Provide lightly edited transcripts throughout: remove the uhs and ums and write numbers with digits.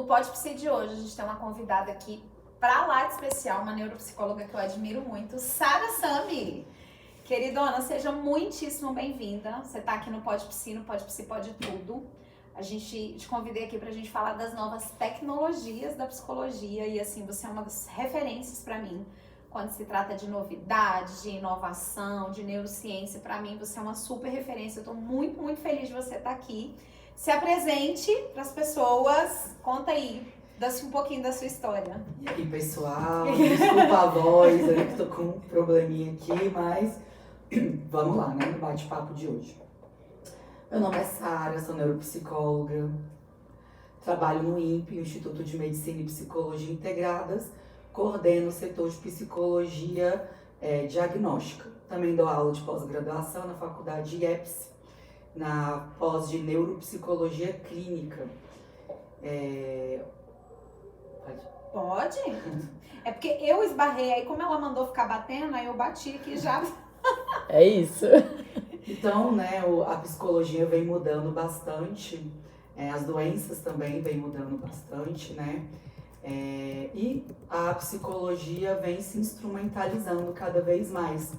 No Pode Psi de hoje, a gente tem uma convidada aqui pra lá de especial, uma neuropsicóloga que eu admiro muito, Sara Sami. Queridona, seja muitíssimo bem-vinda. Você tá aqui no Pode Psi Pode Tudo. A gente te convidei aqui pra gente falar das novas tecnologias da psicologia e assim, você é uma das referências pra mim quando se trata de novidade, de inovação, de neurociência. Pra mim, você é uma super referência. Eu tô muito, muito feliz de você estar aqui. Se apresente pras pessoas, conta aí, dá-se um pouquinho da sua história. E aí, pessoal, desculpa a voz, eu que tô com um probleminha aqui, mas vamos lá, né, no bate-papo de hoje. Meu nome é Sara, sou neuropsicóloga, trabalho no INPE, Instituto de Medicina e Psicologia Integradas, coordeno o setor de psicologia diagnóstica. Também dou aula de pós-graduação na faculdade IEPS, na pós de neuropsicologia clínica. Pode? É porque eu esbarrei, aí como ela mandou ficar batendo, aí eu bati aqui já. É isso. Então, né, a psicologia vem mudando bastante, as doenças também vem mudando bastante, né? E a psicologia vem se instrumentalizando cada vez mais.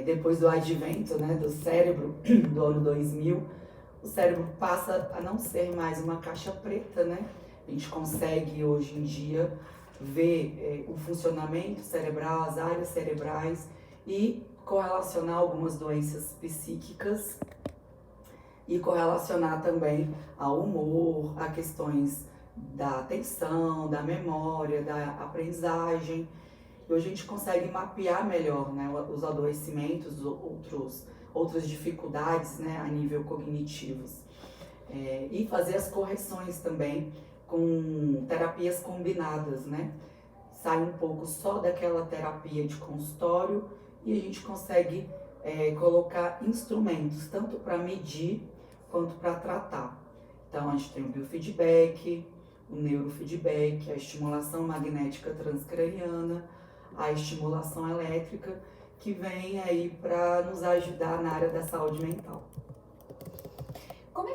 Depois do advento, né, do cérebro, do ano 2000, o cérebro passa a não ser mais uma caixa preta, né? A gente consegue hoje em dia ver o funcionamento cerebral, as áreas cerebrais e correlacionar algumas doenças psíquicas e correlacionar também ao humor, a questões da atenção, da memória, da aprendizagem. E hoje a gente consegue mapear melhor, né, os adoecimentos, outras dificuldades, né, a nível cognitivos. E fazer as correções também com terapias combinadas, né? Sai um pouco só daquela terapia de consultório e a gente consegue colocar instrumentos, tanto para medir quanto para tratar. Então a gente tem o biofeedback, o neurofeedback, a estimulação magnética transcraniana, a estimulação elétrica, que vem aí para nos ajudar na área da saúde mental. Como é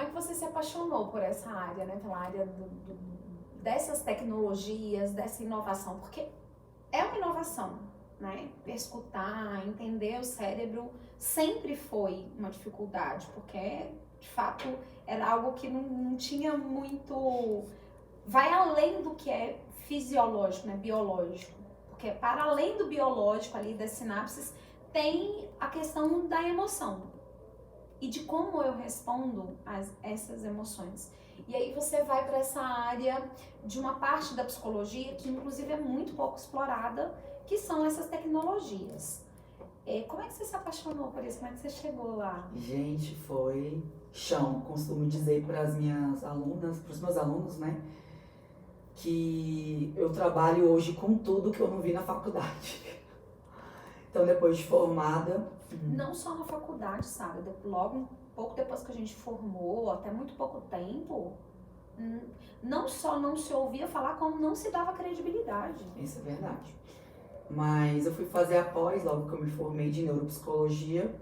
que você se apaixonou por essa área, né? Pela área dessas tecnologias, dessa inovação? Porque é uma inovação, né? Escutar, entender o cérebro sempre foi uma dificuldade, porque de fato era algo que não tinha muito... Vai além do que é fisiológico, né? Biológico. Porque para além do biológico ali, das sinapses, tem a questão da emoção. E de como eu respondo a essas emoções. E aí você vai para essa área de uma parte da psicologia que inclusive é muito pouco explorada, que são essas tecnologias. Como é que você se apaixonou por isso? Como é que você chegou lá? Gente, foi chão. Costumo dizer para as minhas alunas, para os meus alunos, né, que eu trabalho hoje com tudo que eu não vi na faculdade. Então, depois de formada... Não só na faculdade, sabe? Logo, um pouco depois que a gente formou, até muito pouco tempo, não só não se ouvia falar, como não se dava credibilidade. Isso é verdade. Mas eu fui fazer a pós, logo que eu me formei de neuropsicologia,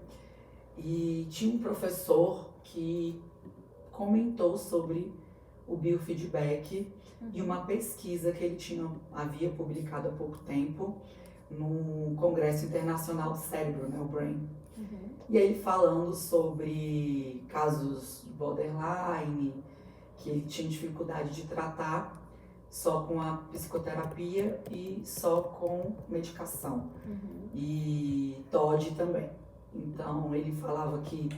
e tinha um professor que comentou sobre o biofeedback e uma pesquisa que ele havia publicado há pouco tempo no Congresso Internacional do Cérebro, né, o BRAIN. E aí ele falando sobre casos de borderline, que ele tinha dificuldade de tratar só com a psicoterapia e só com medicação. E TOD também. Então ele falava que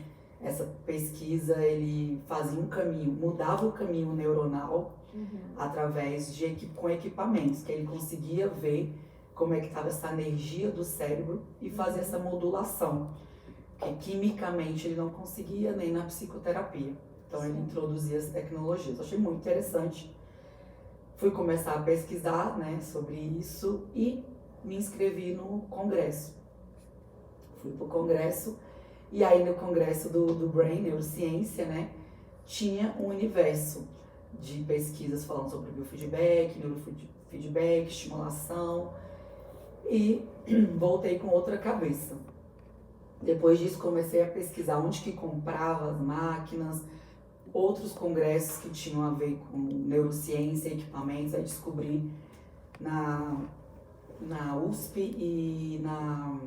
essa pesquisa, ele fazia um caminho, mudava o caminho neuronal através com equipamentos, que ele conseguia ver como é que estava essa energia do cérebro e fazer essa modulação, que quimicamente ele não conseguia nem na psicoterapia. Então ele introduzia as tecnologias. Eu achei muito interessante. Fui começar a pesquisar, né, sobre isso e me inscrevi no congresso. Fui pro congresso e aí no congresso do Brain, Neurociência, né, tinha um universo de pesquisas falando sobre biofeedback, neurofeedback, estimulação, e voltei com outra cabeça. Depois disso comecei a pesquisar onde que comprava as máquinas, outros congressos que tinham a ver com neurociência e equipamentos. Aí descobri na USP e na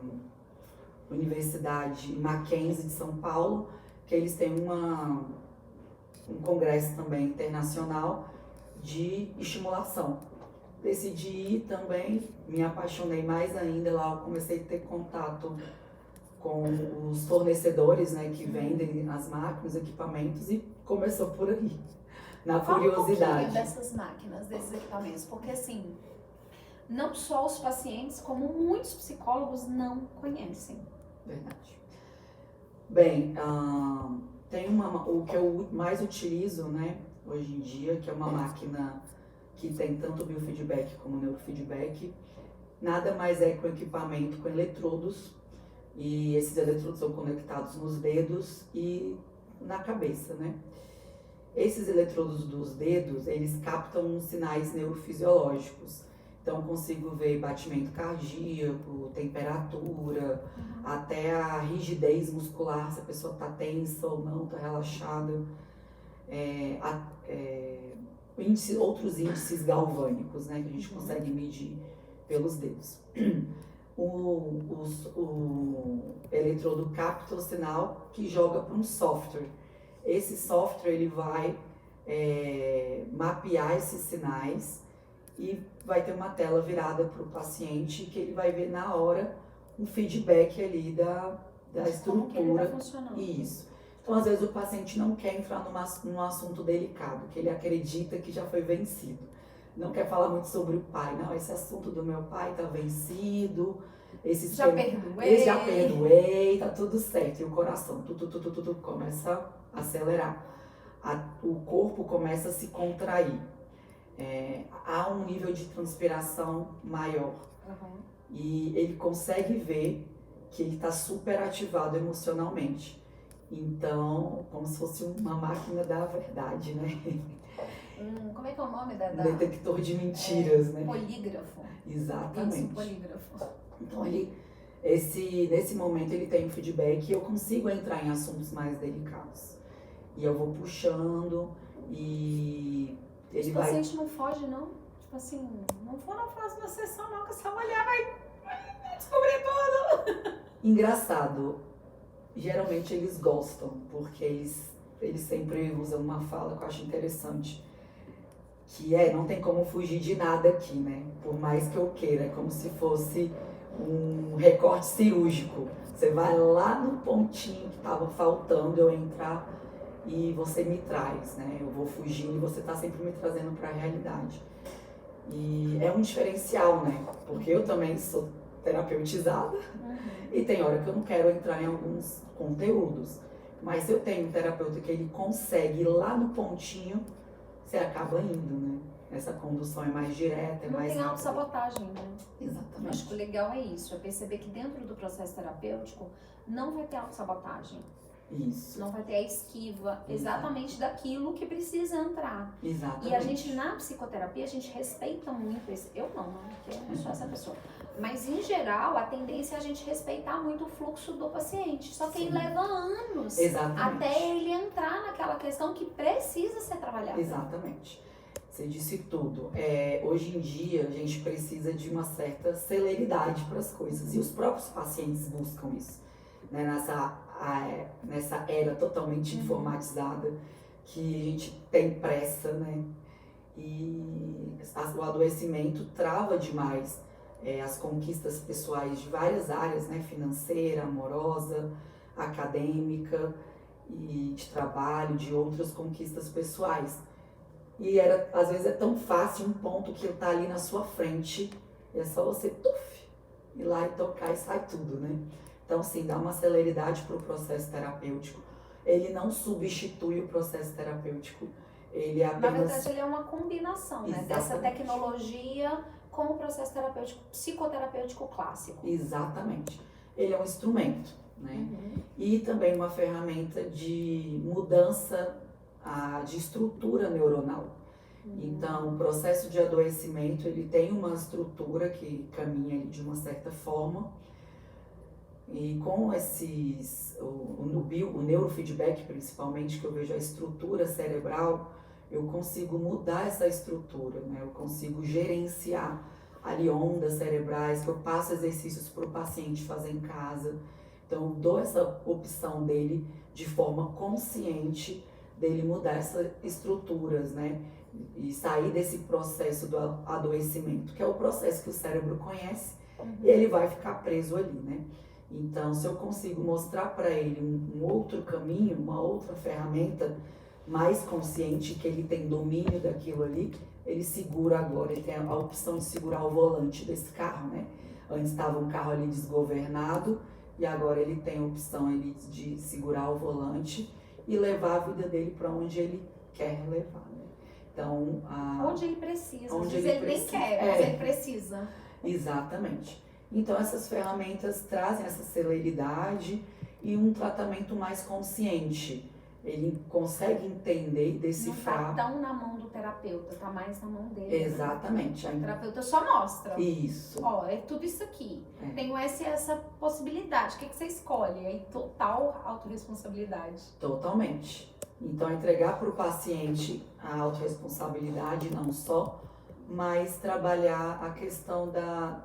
Universidade Mackenzie de São Paulo, que eles têm um congresso também internacional de estimulação. Decidi ir também, me apaixonei mais ainda, lá eu comecei a ter contato com os fornecedores, né, que vendem as máquinas, equipamentos, e começou por aí, na curiosidade. Fala um pouquinho dessas máquinas, desses equipamentos, porque assim, não só os pacientes, como muitos psicólogos não conhecem. Verdade. Bem, tem o que eu mais utilizo, né, hoje em dia, que é uma máquina que tem tanto biofeedback como neurofeedback. Nada mais é que um equipamento com eletrodos, e esses eletrodos são conectados nos dedos e na cabeça, né? Esses eletrodos dos dedos, eles captam sinais neurofisiológicos. Então, eu consigo ver batimento cardíaco, temperatura, até a rigidez muscular, se a pessoa está tensa ou não, está relaxada. Outros índices galvânicos, né, que a gente consegue medir pelos dedos. O eletrodo capta o sinal que joga para um software. Esse software ele vai mapear esses sinais e vai ter uma tela virada para o paciente que ele vai ver na hora um feedback ali da estrutura. Como que ele tá funcionando. Isso. Então, às vezes, o paciente não quer entrar num assunto delicado, que ele acredita que já foi vencido. Não quer falar muito sobre o pai. Não, esse assunto do meu pai está vencido. Já perdoei, tá tudo certo. E o coração tudo começa a acelerar. O corpo começa a se contrair. Há um nível de transpiração maior. E ele consegue ver que ele está super ativado emocionalmente. Então, como se fosse uma máquina da verdade, né? Como é que é o nome da... Um detector de mentiras, né? Polígrafo. Exatamente. Isso, polígrafo. Então, nesse momento, ele tem um feedback e eu consigo entrar em assuntos mais delicados. E eu vou puxando e ele O vai... paciente não foge, não? Tipo assim, não for na próxima sessão, não, que essa mulher vai descobrir tudo. Engraçado. Geralmente eles gostam, porque eles sempre usam uma fala que eu acho interessante, que não tem como fugir de nada aqui, né? Por mais que eu queira, é como se fosse um recorte cirúrgico. Você vai lá no pontinho que estava faltando eu entrar e você me traz, né? Eu vou fugindo e você está sempre me trazendo para a realidade. E é um diferencial, né? Porque eu também sou terapeutizada. E tem hora que eu não quero entrar em alguns conteúdos. Mas se eu tenho um terapeuta que ele consegue ir lá no pontinho, você acaba indo, né? Essa condução é mais direta, é não mais tem rápida. autossabotagem, né? Exatamente. Acho que o legal é isso, é perceber que dentro do processo terapêutico não vai ter autossabotagem. Isso. Não vai ter a esquiva exatamente daquilo que precisa entrar. Exatamente. E a gente, na psicoterapia, a gente respeita muito esse... Eu não, né? Porque eu não sou essa pessoa. Mas, em geral, a tendência é a gente respeitar muito o fluxo do paciente. Só que Sim. ele leva anos Exatamente. até ele entrar naquela questão que precisa ser trabalhada. Exatamente. Você disse tudo. Hoje em dia, a gente precisa de uma certa celeridade para as coisas. E os próprios pacientes buscam isso. Né? Nessa era totalmente informatizada, que a gente tem pressa, né? E o adoecimento trava demais as conquistas pessoais de várias áreas, né? Financeira, amorosa, acadêmica e de trabalho, de outras conquistas pessoais. E às vezes é tão fácil um ponto que está ali na sua frente, e é só você ir lá e tocar e sai tudo, né? Então, sim, dá uma celeridade para o processo terapêutico. Ele não substitui o processo terapêutico, ele apenas... Na verdade, ele é uma combinação, né? Dessa Exatamente. tecnologia com o processo terapêutico, psicoterapêutico clássico. Exatamente. Ele é um instrumento, né? E também uma ferramenta de mudança de estrutura neuronal. Então, o processo de adoecimento, ele tem uma estrutura que caminha de uma certa forma, E com o neurofeedback principalmente, que eu vejo a estrutura cerebral, eu consigo mudar essa estrutura, né? Eu consigo gerenciar ali ondas cerebrais, que eu passo exercícios para o paciente fazer em casa. Então, eu dou essa opção dele de forma consciente, dele mudar essas estruturas, né? E sair desse processo do adoecimento, que é o processo que o cérebro conhece, e ele vai ficar preso ali, né? Então, se eu consigo mostrar para ele um outro caminho, uma outra ferramenta mais consciente, que ele tem domínio daquilo ali, ele segura agora, ele tem a opção de segurar o volante desse carro, né? Antes estava um carro ali desgovernado e agora ele tem a opção ali de segurar o volante e levar a vida dele para onde ele quer levar, né? Então, onde ele precisa, onde às vezes ele nem quer, mas ele precisa. Exatamente. Então, essas ferramentas trazem essa celeridade e um tratamento mais consciente. Ele consegue entender e decifrar. Não tá tão na mão do terapeuta, tá mais na mão dele. Exatamente. Né? O terapeuta só mostra. Isso. Ó, é tudo isso aqui. Tenho essa possibilidade. O que você escolhe? Aí total autorresponsabilidade. Totalmente. Então, entregar para o paciente a autorresponsabilidade, não só, mas trabalhar a questão da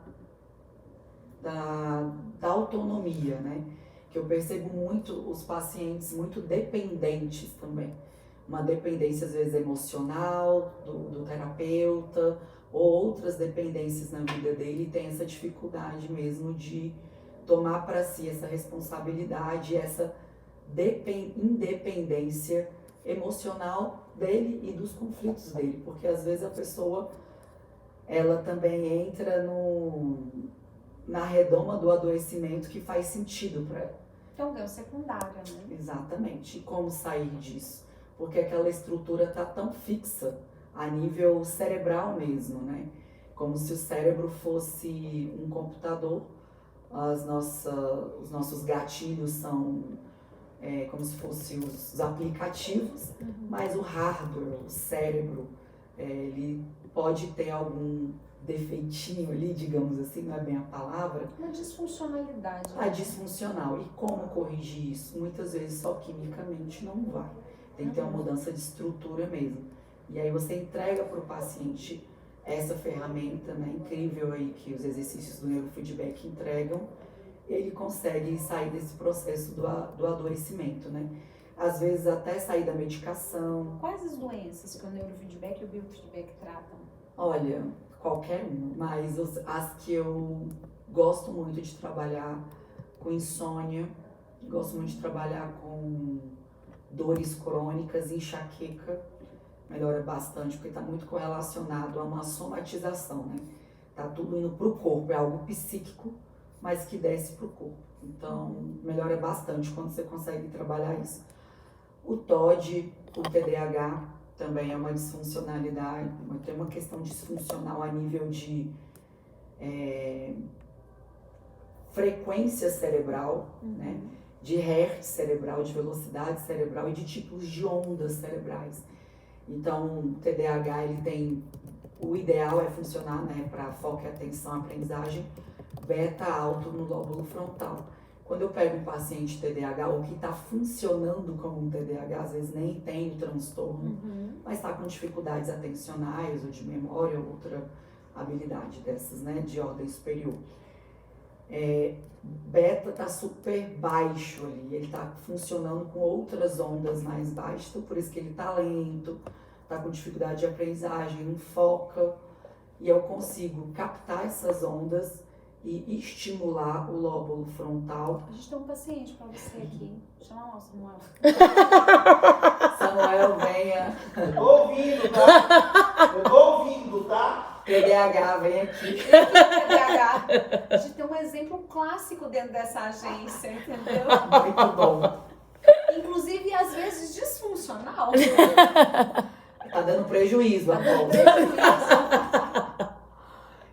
autonomia, né? Que eu percebo muito os pacientes muito dependentes também. Uma dependência, às vezes, emocional do terapeuta, ou outras dependências na vida dele, tem essa dificuldade mesmo de tomar para si essa responsabilidade, essa independência emocional dele e dos conflitos dele. Porque, às vezes, a pessoa, ela também entra na redoma do adoecimento que faz sentido para ela. Que é um ganho secundário, né? Exatamente. E como sair disso? Porque aquela estrutura está tão fixa a nível cerebral mesmo, né? Como se o cérebro fosse um computador. Os nossos gatilhos são como se fossem os aplicativos, mas o hardware, o cérebro, ele pode ter algum defeitinho ali, digamos assim, não é bem a palavra. Uma disfuncionalidade. A disfuncional. E como corrigir isso? Muitas vezes só quimicamente não vai. Tem que ter uma mudança de estrutura mesmo. E aí você entrega para o paciente essa ferramenta, né, incrível aí que os exercícios do neurofeedback entregam, ele consegue sair desse processo do adoecimento, né? Às vezes até sair da medicação. Quais as doenças que o neurofeedback e o biofeedback tratam? Olha, qualquer uma, mas as que eu gosto muito de trabalhar com insônia, gosto muito de trabalhar com dores crônicas, enxaqueca, melhora bastante, porque está muito correlacionado a uma somatização, né? Tá tudo indo pro corpo, é algo psíquico, mas que desce pro corpo. Então, melhora bastante quando você consegue trabalhar isso. O TOD, o TDAH, também é uma disfuncionalidade, tem uma questão disfuncional a nível de frequência cerebral, né? De hertz cerebral, de velocidade cerebral e de tipos de ondas cerebrais. Então, o TDAH, ele tem, o ideal é funcionar, né, para foco e atenção, aprendizagem, beta alto no lóbulo frontal. Quando eu pego um paciente TDAH, ou que está funcionando como um TDAH, às vezes nem tem o transtorno, mas está com dificuldades atencionais ou de memória ou outra habilidade dessas, né, de ordem superior. Beta está super baixo ali, ele está funcionando com outras ondas mais baixas, então por isso que ele está lento, está com dificuldade de aprendizagem, não foca, e eu consigo captar essas ondas e estimular o lóbulo frontal. A gente tem um paciente para você aqui, chama o Samuel. Samuel, venha. Eu tô ouvindo, tá? Eu tô ouvindo, tá? TDAH, vem aqui. TDAH. A gente tem um exemplo clássico dentro dessa agência, entendeu? Muito bom. Inclusive, às vezes, disfuncional. Tá dando prejuízo, Tá dando Afonso. prejuízo.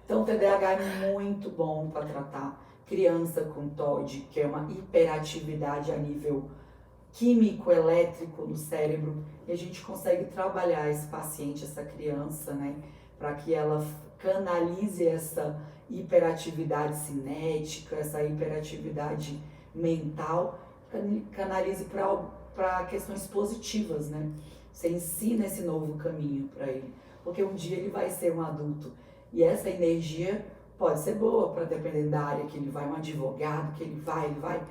Então, o TDAH é muito bom para tratar criança com TOD, que é uma hiperatividade a nível químico, elétrico no cérebro, e a gente consegue trabalhar esse paciente, essa criança, né, para que ela canalize essa hiperatividade cinética, essa hiperatividade mental, canalize para questões positivas, né? Você ensina esse novo caminho para ele, porque um dia ele vai ser um adulto e essa energia pode ser boa para depender da área que ele vai, um advogado que ele vai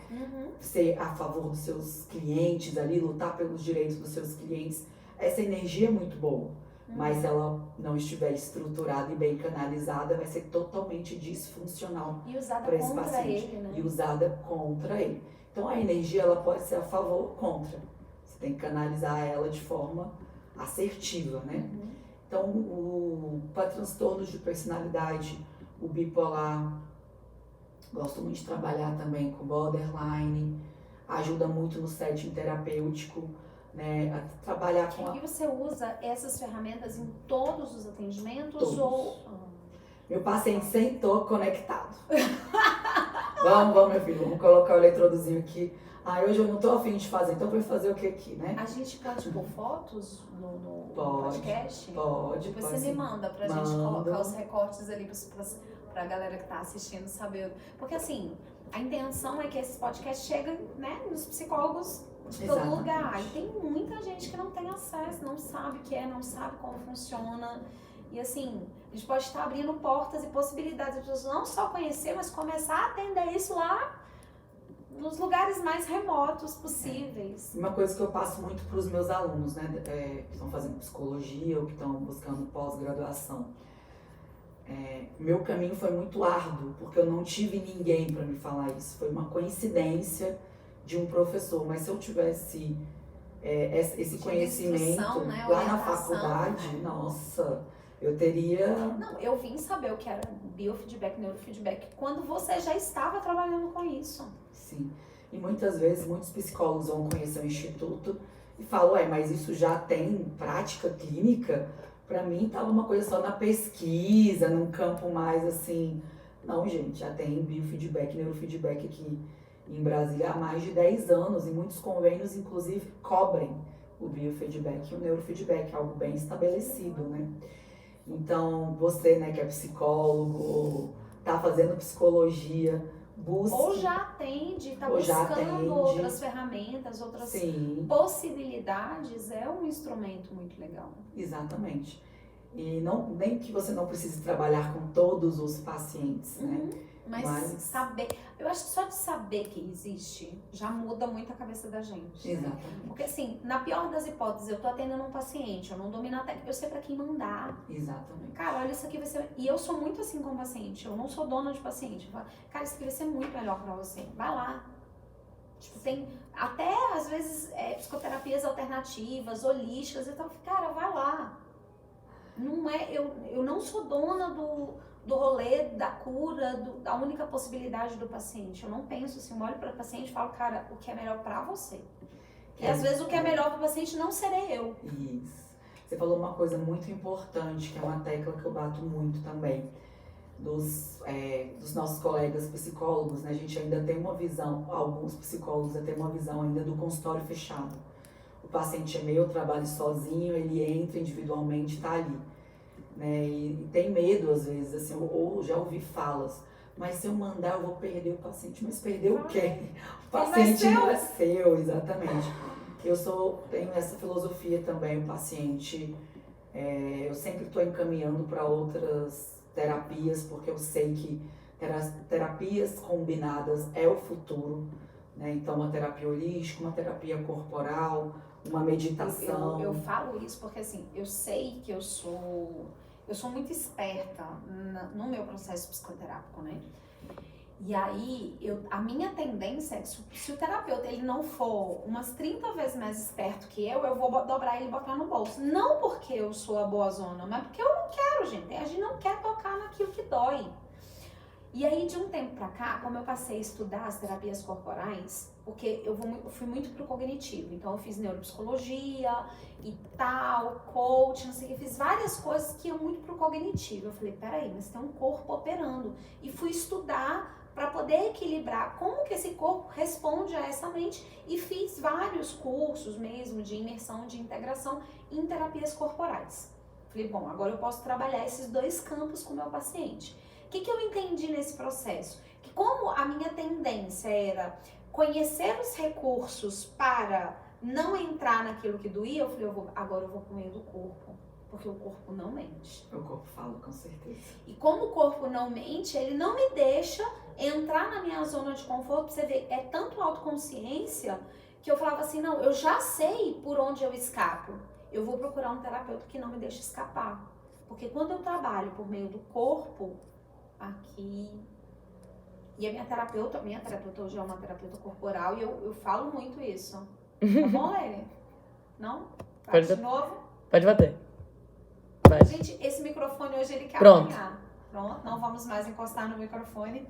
ser a favor dos seus clientes ali, lutar pelos direitos dos seus clientes. Essa energia é muito boa, mas se ela não estiver estruturada e bem canalizada, vai ser totalmente disfuncional E usada para esse contra paciente. ele, né? E usada contra ele. Então a energia ela pode ser a favor ou contra. Você tem que canalizar ela de forma assertiva, né? Então para transtornos de personalidade, o bipolar, gosto muito de trabalhar também com borderline, ajuda muito no setting terapêutico, né? A trabalhar com E você usa essas ferramentas em todos os atendimentos? Todos. Ou... Meu paciente sentou conectado. Vamos, meu filho, vamos colocar o eletrodozinho aqui. Hoje eu não tô afim de fazer, então vou fazer o que aqui, né? A gente pode pôr fotos no Pode, podcast? Pode. Depois pode você me sim. manda pra gente colocar os recortes ali pra galera que tá assistindo saber. Porque assim, a intenção é que esses podcasts cheguem, né, nos psicólogos de todo Exatamente. lugar. E tem muita gente que não tem acesso, não sabe o que é, não sabe como funciona. E assim, a gente pode estar abrindo portas e possibilidades de pessoas não só conhecer, mas começar a atender isso lá nos lugares mais remotos possíveis. Uma coisa que eu passo muito para os meus alunos, né, que estão fazendo psicologia ou que estão buscando pós-graduação. Meu caminho foi muito árduo, porque eu não tive ninguém para me falar isso. Foi uma coincidência de um professor, mas se eu tivesse esse conhecimento né, lá na orientação, faculdade, né? nossa, eu teria... Não, eu vim saber o que era biofeedback, neurofeedback, quando você já estava trabalhando com isso. Sim, e muitas vezes muitos psicólogos vão conhecer o instituto e falam, mas isso já tem prática clínica? Para mim tava uma coisa só na pesquisa, num campo mais assim... Não, gente, já tem biofeedback, neurofeedback aqui em Brasília há mais de 10 anos e muitos convênios, inclusive, cobrem o biofeedback e o neurofeedback, algo bem estabelecido, né? Então, você, né, que é psicólogo, tá fazendo psicologia, busque... Ou já atende, tá Ou já buscando atende. outras ferramentas, outras Sim, possibilidades, é um instrumento muito legal. exatamente. E nem que você não precise trabalhar com todos os pacientes, né? Mas saber, eu acho que só de saber que existe já muda muito a cabeça da gente. Exatamente. Porque assim, na pior das hipóteses, eu tô atendendo um paciente, eu não domino a técnica, eu sei pra quem mandar. Exatamente. Cara, olha, isso aqui vai ser... E eu sou muito assim com o paciente, eu não sou dona de paciente. Eu falo, cara, isso aqui vai ser muito melhor pra você, vai lá. Tipo, tem até, às vezes, psicoterapias alternativas, holísticas, então, cara, vai lá. Não é, eu não sou dona do rolê, da cura, da única possibilidade do paciente. Eu não penso assim, eu olho para o paciente e falo, cara, o que é melhor para você. E às vezes o que é melhor para o paciente não serei eu. Isso. Você falou uma coisa muito importante, que é uma tecla que eu bato muito também, dos nossos colegas psicólogos, né? A gente ainda tem uma visão, alguns psicólogos ainda têm uma visão ainda do consultório fechado. O paciente é meu, eu trabalho sozinho, ele entra individualmente, tá ali. Né? E tem medo às vezes, assim, ou já ouvi falas, mas se eu mandar eu vou perder o paciente. Mas perder o quê? O paciente não é seu, exatamente. Tenho essa filosofia também, o paciente, eu sempre estou encaminhando para outras terapias, porque eu sei que terapias combinadas é o futuro, né? Então uma terapia holística, uma terapia corporal, uma meditação. Eu falo isso porque assim, eu sei que eu sou muito esperta no meu processo psicoterápico, né? E aí, a minha tendência é que se o terapeuta ele não for umas 30 vezes mais esperto que eu vou dobrar ele e botar no bolso. Não porque eu sou a boazona, mas porque eu não quero, gente. A gente não quer tocar naquilo que dói. E aí, de um tempo pra cá, como eu passei a estudar as terapias corporais, porque eu fui muito pro cognitivo, então eu fiz neuropsicologia e tal, coach, não sei o que, fiz várias coisas que iam muito pro cognitivo. Eu falei, peraí, mas tem um corpo operando. E fui estudar para poder equilibrar como que esse corpo responde a essa mente e fiz vários cursos mesmo de imersão, de integração em terapias corporais. Falei, bom, agora eu posso trabalhar esses dois campos com o meu paciente. O que eu entendi nesse processo? Que como a minha tendência era conhecer os recursos para não entrar naquilo que doía, eu falei, agora eu vou pro meio do corpo. Porque o corpo não mente. O corpo fala, com certeza. E como o corpo não mente, ele não me deixa entrar na minha zona de conforto. Você vê, é tanto autoconsciência que eu falava assim, não, eu já sei por onde eu escapo. Eu vou procurar um terapeuta que não me deixe escapar. Porque quando eu trabalho por meio do corpo, aqui... E a minha terapeuta hoje é uma terapeuta corporal e eu falo muito isso. Tá bom, Lene? Não? Pode De novo? Pode bater. Vai. Gente, esse microfone hoje ele quer Pronto. apanhar. Pronto, não vamos mais encostar no microfone.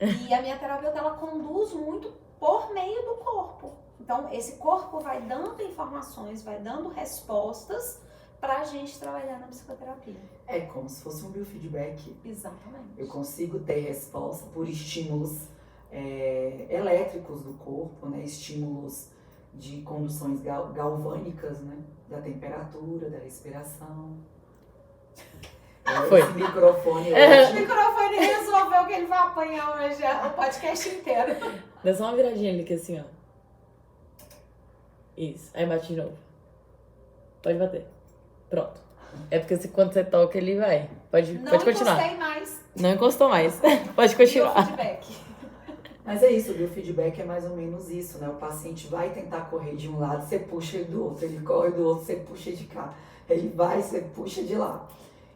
E a minha terapeuta, ela conduz muito por meio do corpo. Então, esse corpo vai dando informações, vai dando respostas pra gente trabalhar na psicoterapia. É como se fosse um biofeedback. Exatamente. Eu consigo ter resposta por estímulos elétricos do corpo, né? Estímulos de conduções galvânicas, né? Da temperatura, da respiração. Foi. Esse microfone O hoje... microfone resolveu que ele vai apanhar hoje o podcast inteiro. Dá só uma viradinha ali, que assim, ó. Isso. Aí bate de novo. Pode bater. Pronto. É porque quando você toca, ele vai. Pode continuar. Não encostei mais. Não encostou mais. Pode continuar. Feedback. Mas é isso, o biofeedback é mais ou menos isso, né? O paciente vai tentar correr de um lado, você puxa ele do outro. Ele corre do outro, você puxa de cá. Ele vai, você puxa de lá.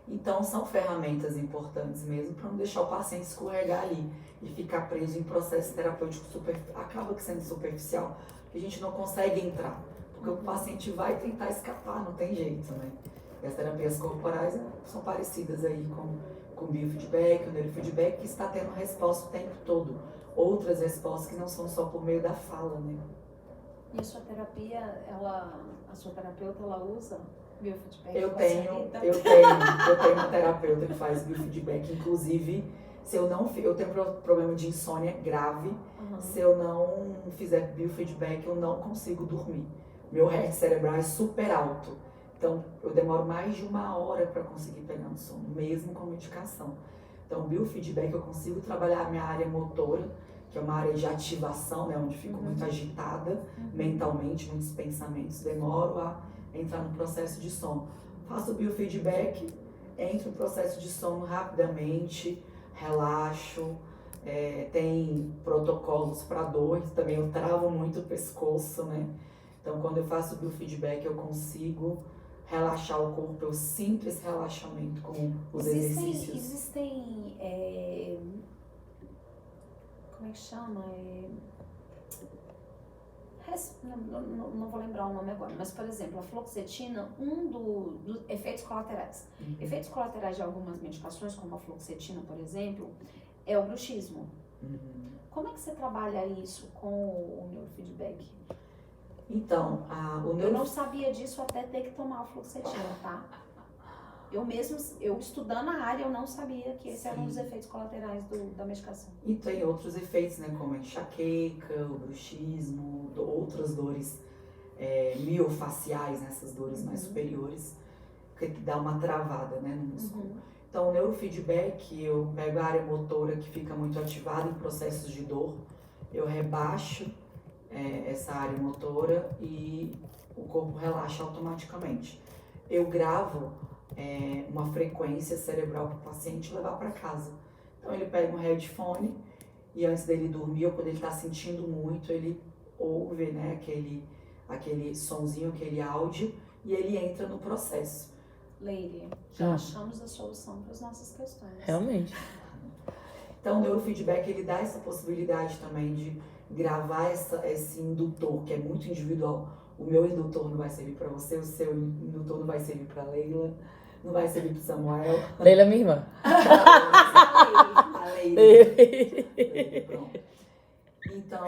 Então, são ferramentas importantes mesmo para não deixar o paciente escorregar ali e ficar preso em processo terapêutico acaba sendo superficial, porque a gente não consegue entrar, porque o paciente vai tentar escapar, não tem jeito, né? E as terapias corporais são parecidas aí com o biofeedback, o neurofeedback, que está tendo resposta o tempo todo. Outras respostas que não são só por meio da fala, né? E a sua terapia, a sua terapeuta, ela usa biofeedback? Eu tenho uma terapeuta que faz biofeedback, inclusive, eu tenho problema de insônia grave, se eu não fizer biofeedback, eu não consigo dormir. Meu hertz cerebral é super alto, então eu demoro mais de 1 hora para conseguir pegar no sono, mesmo com medicação. Então, biofeedback eu consigo trabalhar a minha área motora, que é uma área de ativação, né, onde fico muito agitada mentalmente, muitos pensamentos, demoro a entrar no processo de sono. Faço biofeedback, entro no processo de sono rapidamente, relaxo, tem protocolos para dor, também eu travo muito o pescoço, né? Então, quando eu faço biofeedback, eu consigo relaxar o corpo, eu sinto esse relaxamento com os exercícios. Existem, como é que chama? Não vou lembrar o nome agora, mas, por exemplo, a fluoxetina, dos efeitos colaterais. Efeitos colaterais de algumas medicações, como a fluoxetina, por exemplo, é o bruxismo. Como é que você trabalha isso com o neurofeedback? Então, Eu não sabia disso até ter que tomar a fluoxetina, tá? Eu estudando a área, eu não sabia que esse era um dos efeitos colaterais da medicação. E tem outros efeitos, né, como a enxaqueca, o bruxismo, outras dores miofaciais, né, essas dores mais superiores, que dá uma travada, né, no músculo. Então, o neurofeedback, eu pego a área motora que fica muito ativada em processos de dor, eu rebaixo essa área motora e o corpo relaxa automaticamente. Eu gravo uma frequência cerebral para o paciente levar para casa. Então ele pega um headphone e antes dele dormir, ou quando ele está sentindo muito, ele ouve, né, aquele sonzinho, aquele áudio, e ele entra no processo. Leire, já achamos a solução para as nossas questões. Realmente. Então o neurofeedback, ele dá essa possibilidade também de gravar esse indutor, que é muito individual. O meu indutor não vai servir para você, o seu indutor não vai servir para Leila, não vai servir para Samuel. Leila é minha irmã. A Leila. Pronto. Então,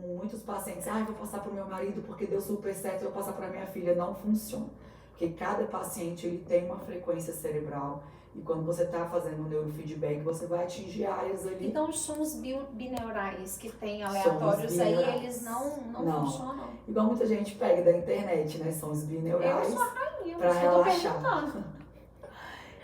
muitos pacientes, vou passar para o meu marido porque deu super certo, eu vou passar para minha filha. Não funciona. Porque cada paciente ele tem uma frequência cerebral. E quando você está fazendo um neurofeedback, você vai atingir áreas ali. Então, os sons bineurais que tem aleatórios aí, eles não funcionam? Igual muita gente pega da internet, né? Sons bineurais. Eu sou a rainha, para eu tô relaxar. perguntando.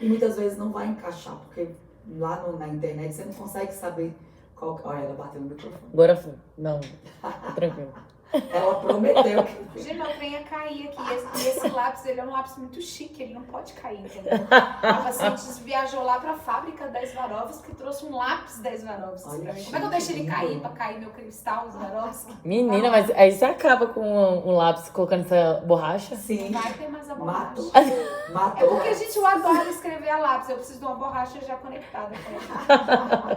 E muitas vezes não vai encaixar, porque lá na internet você não consegue saber qual... Olha, ela bateu no microfone. Agora foi. Não, tá tranquilo. Ela prometeu que... Gente, meu trem ia cair aqui. E esse lápis, ele é um lápis muito chique, ele não pode cair, entendeu? A paciente viajou lá pra fábrica da Swarovski, que trouxe um lápis da Swarovski Olha, pra mim. Como é que eu deixo ele chique, cair lindo. pra cair meu cristal Swarovski? Menina, mas aí você acaba com um lápis colocando essa borracha? Sim, Não vai ter mais a borracha. matou. É Matou. porque, gente, eu adoro escrever a lápis. Eu preciso de uma borracha já conectada com ele.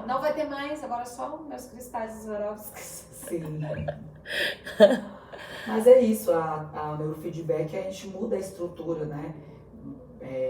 Não vai ter mais, agora só meus cristais Swarovski. Sim. Mas é isso, a neurofeedback, a gente muda a estrutura, né,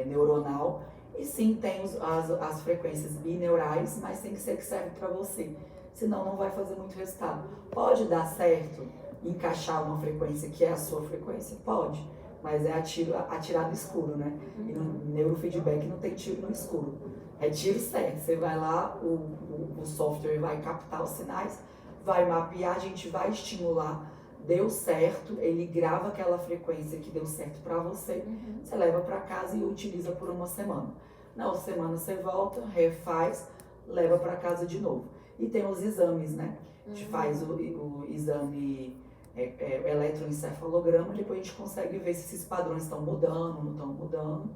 neuronal. E sim, tem as frequências bineurais, mas tem que ser que serve para você. Senão não vai fazer muito resultado. Pode dar certo encaixar uma frequência que é a sua frequência? Pode. Mas é atirar no escuro, né? E no neurofeedback não tem tiro no escuro. É tiro certo. Você vai lá, o software vai captar os sinais, vai mapear, a gente vai estimular. Deu certo, ele grava aquela frequência que deu certo para você, você leva para casa e utiliza por uma semana. Na outra semana você volta, refaz, leva para casa de novo. E tem os exames, né? A gente faz o exame eletroencefalograma, depois a gente consegue ver se esses padrões estão mudando, não estão mudando.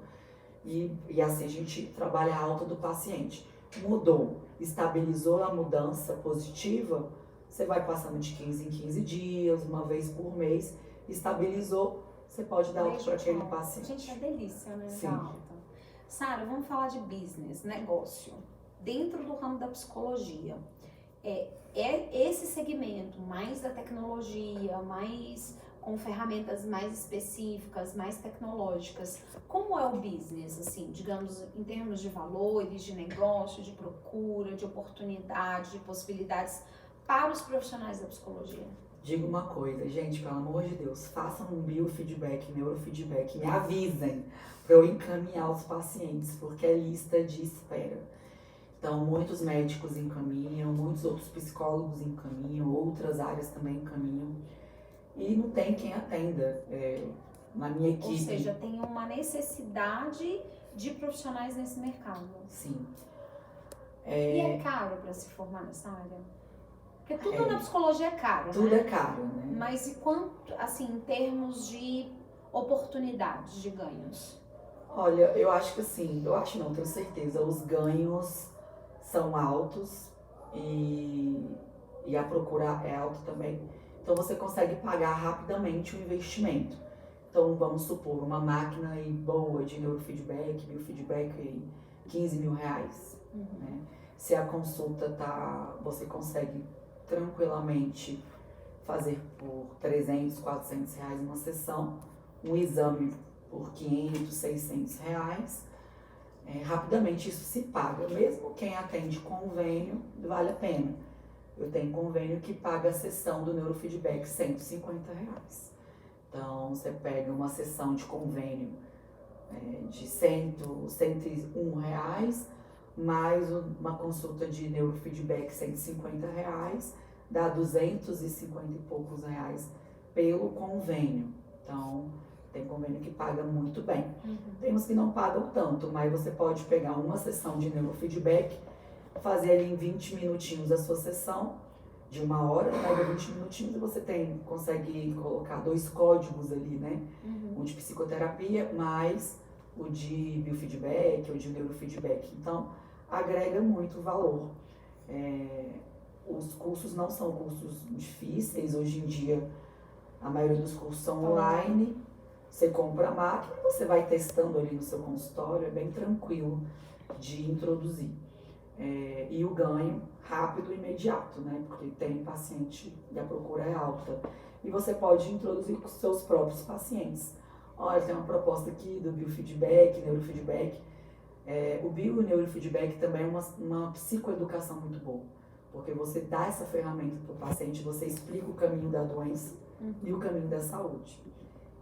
E assim a gente trabalha a alta do paciente. Mudou, estabilizou a mudança positiva, você vai passando de 15 em 15 dias, uma vez por mês, estabilizou, você pode dar alta para aquele paciente. Gente, é delícia, né? Sim. Dar alta. Sara, vamos falar de business, negócio. Dentro do ramo da psicologia, é esse segmento mais da tecnologia, mais com ferramentas mais específicas, mais tecnológicas. Como é o business, assim, digamos, em termos de valores, de negócio, de procura, de oportunidade, de possibilidades para os profissionais da psicologia? Digo uma coisa, gente, pelo amor de Deus, façam um biofeedback, neurofeedback, me avisem para eu encaminhar os pacientes, porque é lista de espera. Então, muitos médicos encaminham, muitos outros psicólogos encaminham, outras áreas também encaminham. E não tem quem atenda. Na minha equipe... Ou seja, tem uma necessidade de profissionais nesse mercado. Sim. E é caro para se formar nessa área? Porque tudo na psicologia é caro, Tudo né? é caro, né? Mas e quanto, assim, em termos de oportunidades de ganhos? Olha, eu acho que assim, eu acho não, tenho certeza, os ganhos são altos e a procura é alta também. Então você consegue pagar rapidamente o investimento. Então vamos supor, uma máquina aí boa de neurofeedback, biofeedback aí, R$15.000, né? Se a consulta você consegue tranquilamente fazer por R$300, R$400 uma sessão, um exame por R$500, R$600, rapidamente isso se paga. Mesmo quem atende convênio, vale a pena. Eu tenho convênio que paga a sessão do neurofeedback R$150. Então, você pega uma sessão de convênio de R$101, mais uma consulta de neurofeedback R$150, dá R$250 e poucos pelo convênio. Então, tem convênio que paga muito bem. Tem uns que não pagam tanto, mas você pode pegar uma sessão de neurofeedback, fazer ali em 20 minutinhos a sua sessão, de 1 hora, pega 20 minutinhos e você consegue colocar 2 códigos ali, né? O de psicoterapia, mais o de biofeedback ou de neurofeedback. Então, agrega muito valor. Os cursos não são cursos difíceis, hoje em dia a maioria dos cursos são online, você compra a máquina e você vai testando ali no seu consultório, é bem tranquilo de introduzir. E o ganho rápido e imediato, né? Porque tem paciente e a procura é alta. E você pode introduzir com os seus próprios pacientes. Olha, tem uma proposta aqui do biofeedback, neurofeedback. O bio e o neurofeedback também é uma psicoeducação muito boa. Porque você dá essa ferramenta para o paciente, você explica o caminho da doença e o caminho da saúde.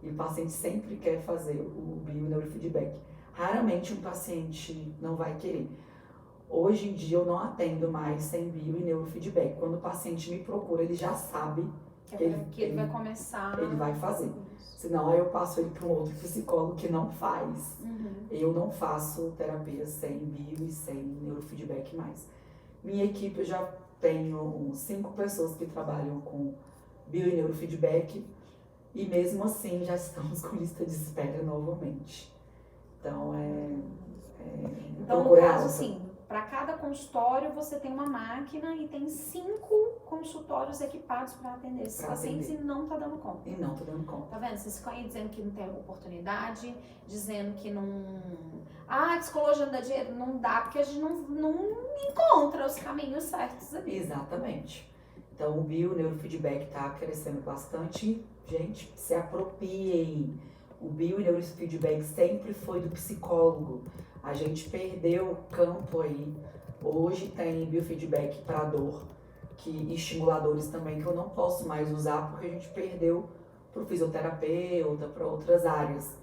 E o paciente sempre quer fazer o bio e neurofeedback. Raramente um paciente não vai querer. Hoje em dia eu não atendo mais sem bio e neurofeedback. Quando o paciente me procura, ele já sabe Que ele vai começar. Ele vai fazer. Senão aí eu passo ele para um outro psicólogo que não faz. Eu não faço terapia sem bio e sem neurofeedback mais. Minha equipe, eu já tenho 5 pessoas que trabalham com bio e neurofeedback e mesmo assim já estamos com lista de espera novamente. Então Então, no procura caso, alta. assim, para cada consultório você tem uma máquina e tem 5 consultórios equipados para atender esses Pra pacientes atender. e não tá dando conta. E não tô dando conta. Tá vendo? Vocês ficam aí dizendo que não tem oportunidade, dizendo que não. Ah, psicologia não dá dinheiro. Não dá, porque a gente não encontra os caminhos certos ali. Exatamente. Então o bio, o neurofeedback tá crescendo bastante. Gente, se apropriem. O bio e neurofeedback sempre foi do psicólogo. A gente perdeu o campo aí. Hoje tem biofeedback para dor, e estimuladores também que eu não posso mais usar porque a gente perdeu para o fisioterapeuta, para outras áreas.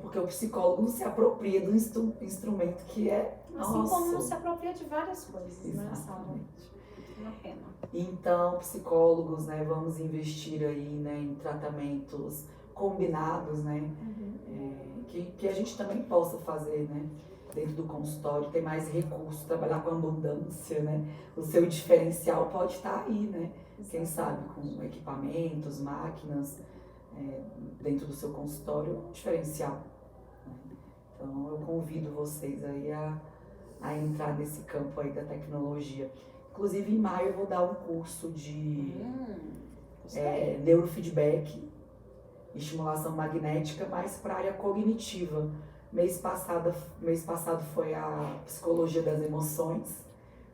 Porque o psicólogo não se apropria do instrumento que é Assim nosso. como não se apropria de várias coisas, né, Sara? Exatamente. Uma pena. Então, psicólogos, né, vamos investir aí, né, em tratamentos combinados, né, que a gente também possa fazer, né, dentro do consultório, ter mais recursos, trabalhar com abundância, né, o seu diferencial pode estar aí, né, quem sabe com equipamentos, máquinas, dentro do seu consultório, é um diferencial. Né? Então, eu convido vocês aí a entrar nesse campo aí da tecnologia. Inclusive, em maio eu vou dar um curso de neurofeedback, estimulação magnética, mais para a área cognitiva. Mês passado foi a psicologia das emoções,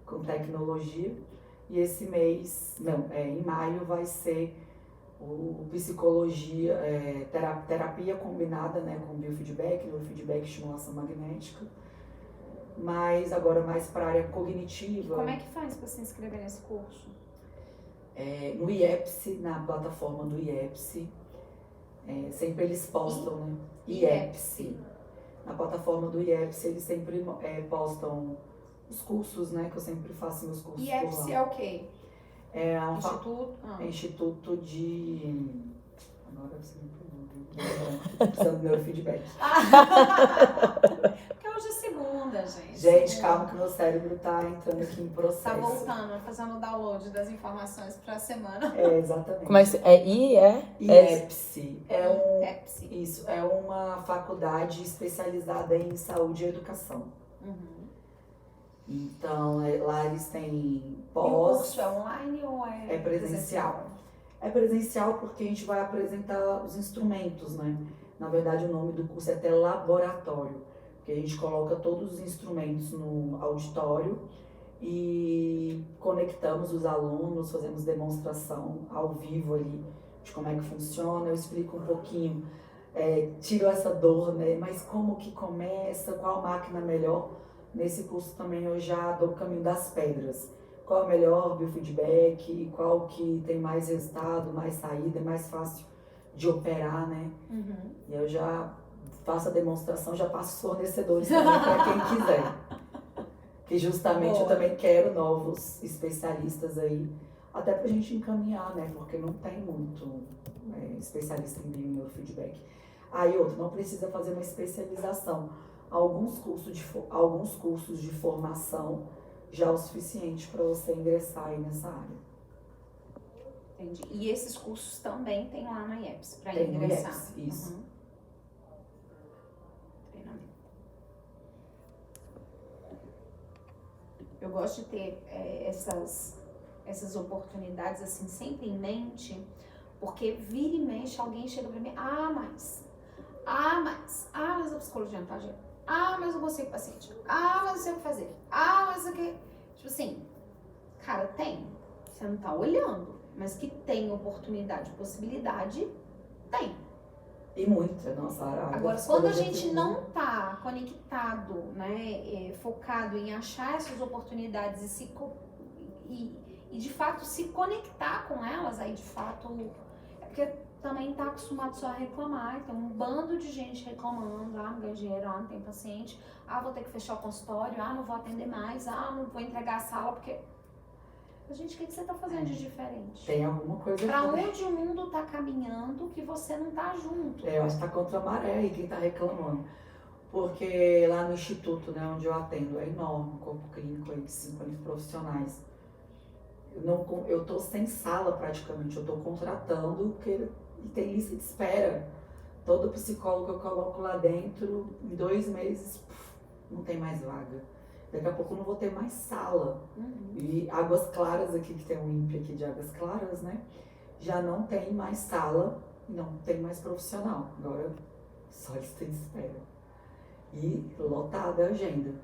com tecnologia. E esse mês, em maio, vai ser o psicologia, terapia combinada, né, com biofeedback, neurofeedback, estimulação magnética. Mas agora mais para a área cognitiva. Como é que faz para se inscrever nesse curso? No IEPSI, na plataforma do IEPSI, sempre eles postam, né? IEPSI. Na plataforma do IEPSI, eles sempre postam os cursos, né? Que eu sempre faço meus cursos IEPSI por lá. é o quê? Instituto? Instituto de... Agora você me pergunta. Tô precisando do meu feedback. Porque hoje é segunda, gente. Gente, calma que meu cérebro tá entrando aqui em processo. Tá voltando, fazendo o download das informações pra semana. Exatamente. Como é que IEPSI IEPSI. Isso, é uma faculdade especializada em saúde e educação. Então, lá eles têm E o pós... curso é online ou é presencial? É presencial porque a gente vai apresentar os instrumentos, né? Na verdade, o nome do curso é até laboratório, porque a gente coloca todos os instrumentos no auditório e conectamos os alunos, fazemos demonstração ao vivo ali de como é que funciona, eu explico um pouquinho, tiro essa dor, né? Mas como que começa, qual máquina melhor? Nesse curso também eu já dou o caminho das pedras. Qual é o melhor biofeedback, qual que tem mais resultado, mais saída, é mais fácil de operar, né? E eu já faço a demonstração, já passo os fornecedores também para quem quiser. Que justamente eu também quero novos especialistas aí, até pra gente encaminhar, né? Porque não tem muito especialista em biofeedback. Aí outro, não precisa fazer uma especialização. Alguns cursos de formação já é o suficiente para você ingressar aí nessa área. Entendi. E esses cursos também tem lá na IEPS para Tem ingressar? no IEPS, isso. Treinamento. Eu gosto de ter essas oportunidades assim sempre em mente, porque vira e mexe alguém chega para mim, mas a psicologia não tá agindo. Mas eu consigo paciente. Mas eu sei o que fazer. Mas o que... Tipo assim, cara, tem. Você não tá olhando. Mas que tem oportunidade, possibilidade, tem. E muita, nossa área. Agora, quando a gente não tá conectado, né, focado em achar essas oportunidades e de fato se conectar com elas, aí de fato... É porque também tá acostumado só a reclamar, tem um bando de gente reclamando, não ganho dinheiro, não tem paciente, vou ter que fechar o consultório, não vou atender mais, não vou entregar a sala, porque Gente, o que você tá fazendo de diferente? Tem alguma coisa Pra aqui, né? onde o mundo tá caminhando que você não tá junto? Eu acho que tá contra a maré e quem tá reclamando. Porque lá no instituto, né, onde eu atendo, é enorme, o corpo clínico aí de 50 profissionais. Eu tô sem sala praticamente, eu tô contratando porque e tem lista de espera. Todo psicólogo que eu coloco lá dentro, em 2 meses, não tem mais vaga. Daqui a pouco eu não vou ter mais sala. E Águas Claras aqui, que tem um INPE aqui de Águas Claras, né? Já não tem mais sala, não tem mais profissional. Agora só lista de espera. E lotada a agenda.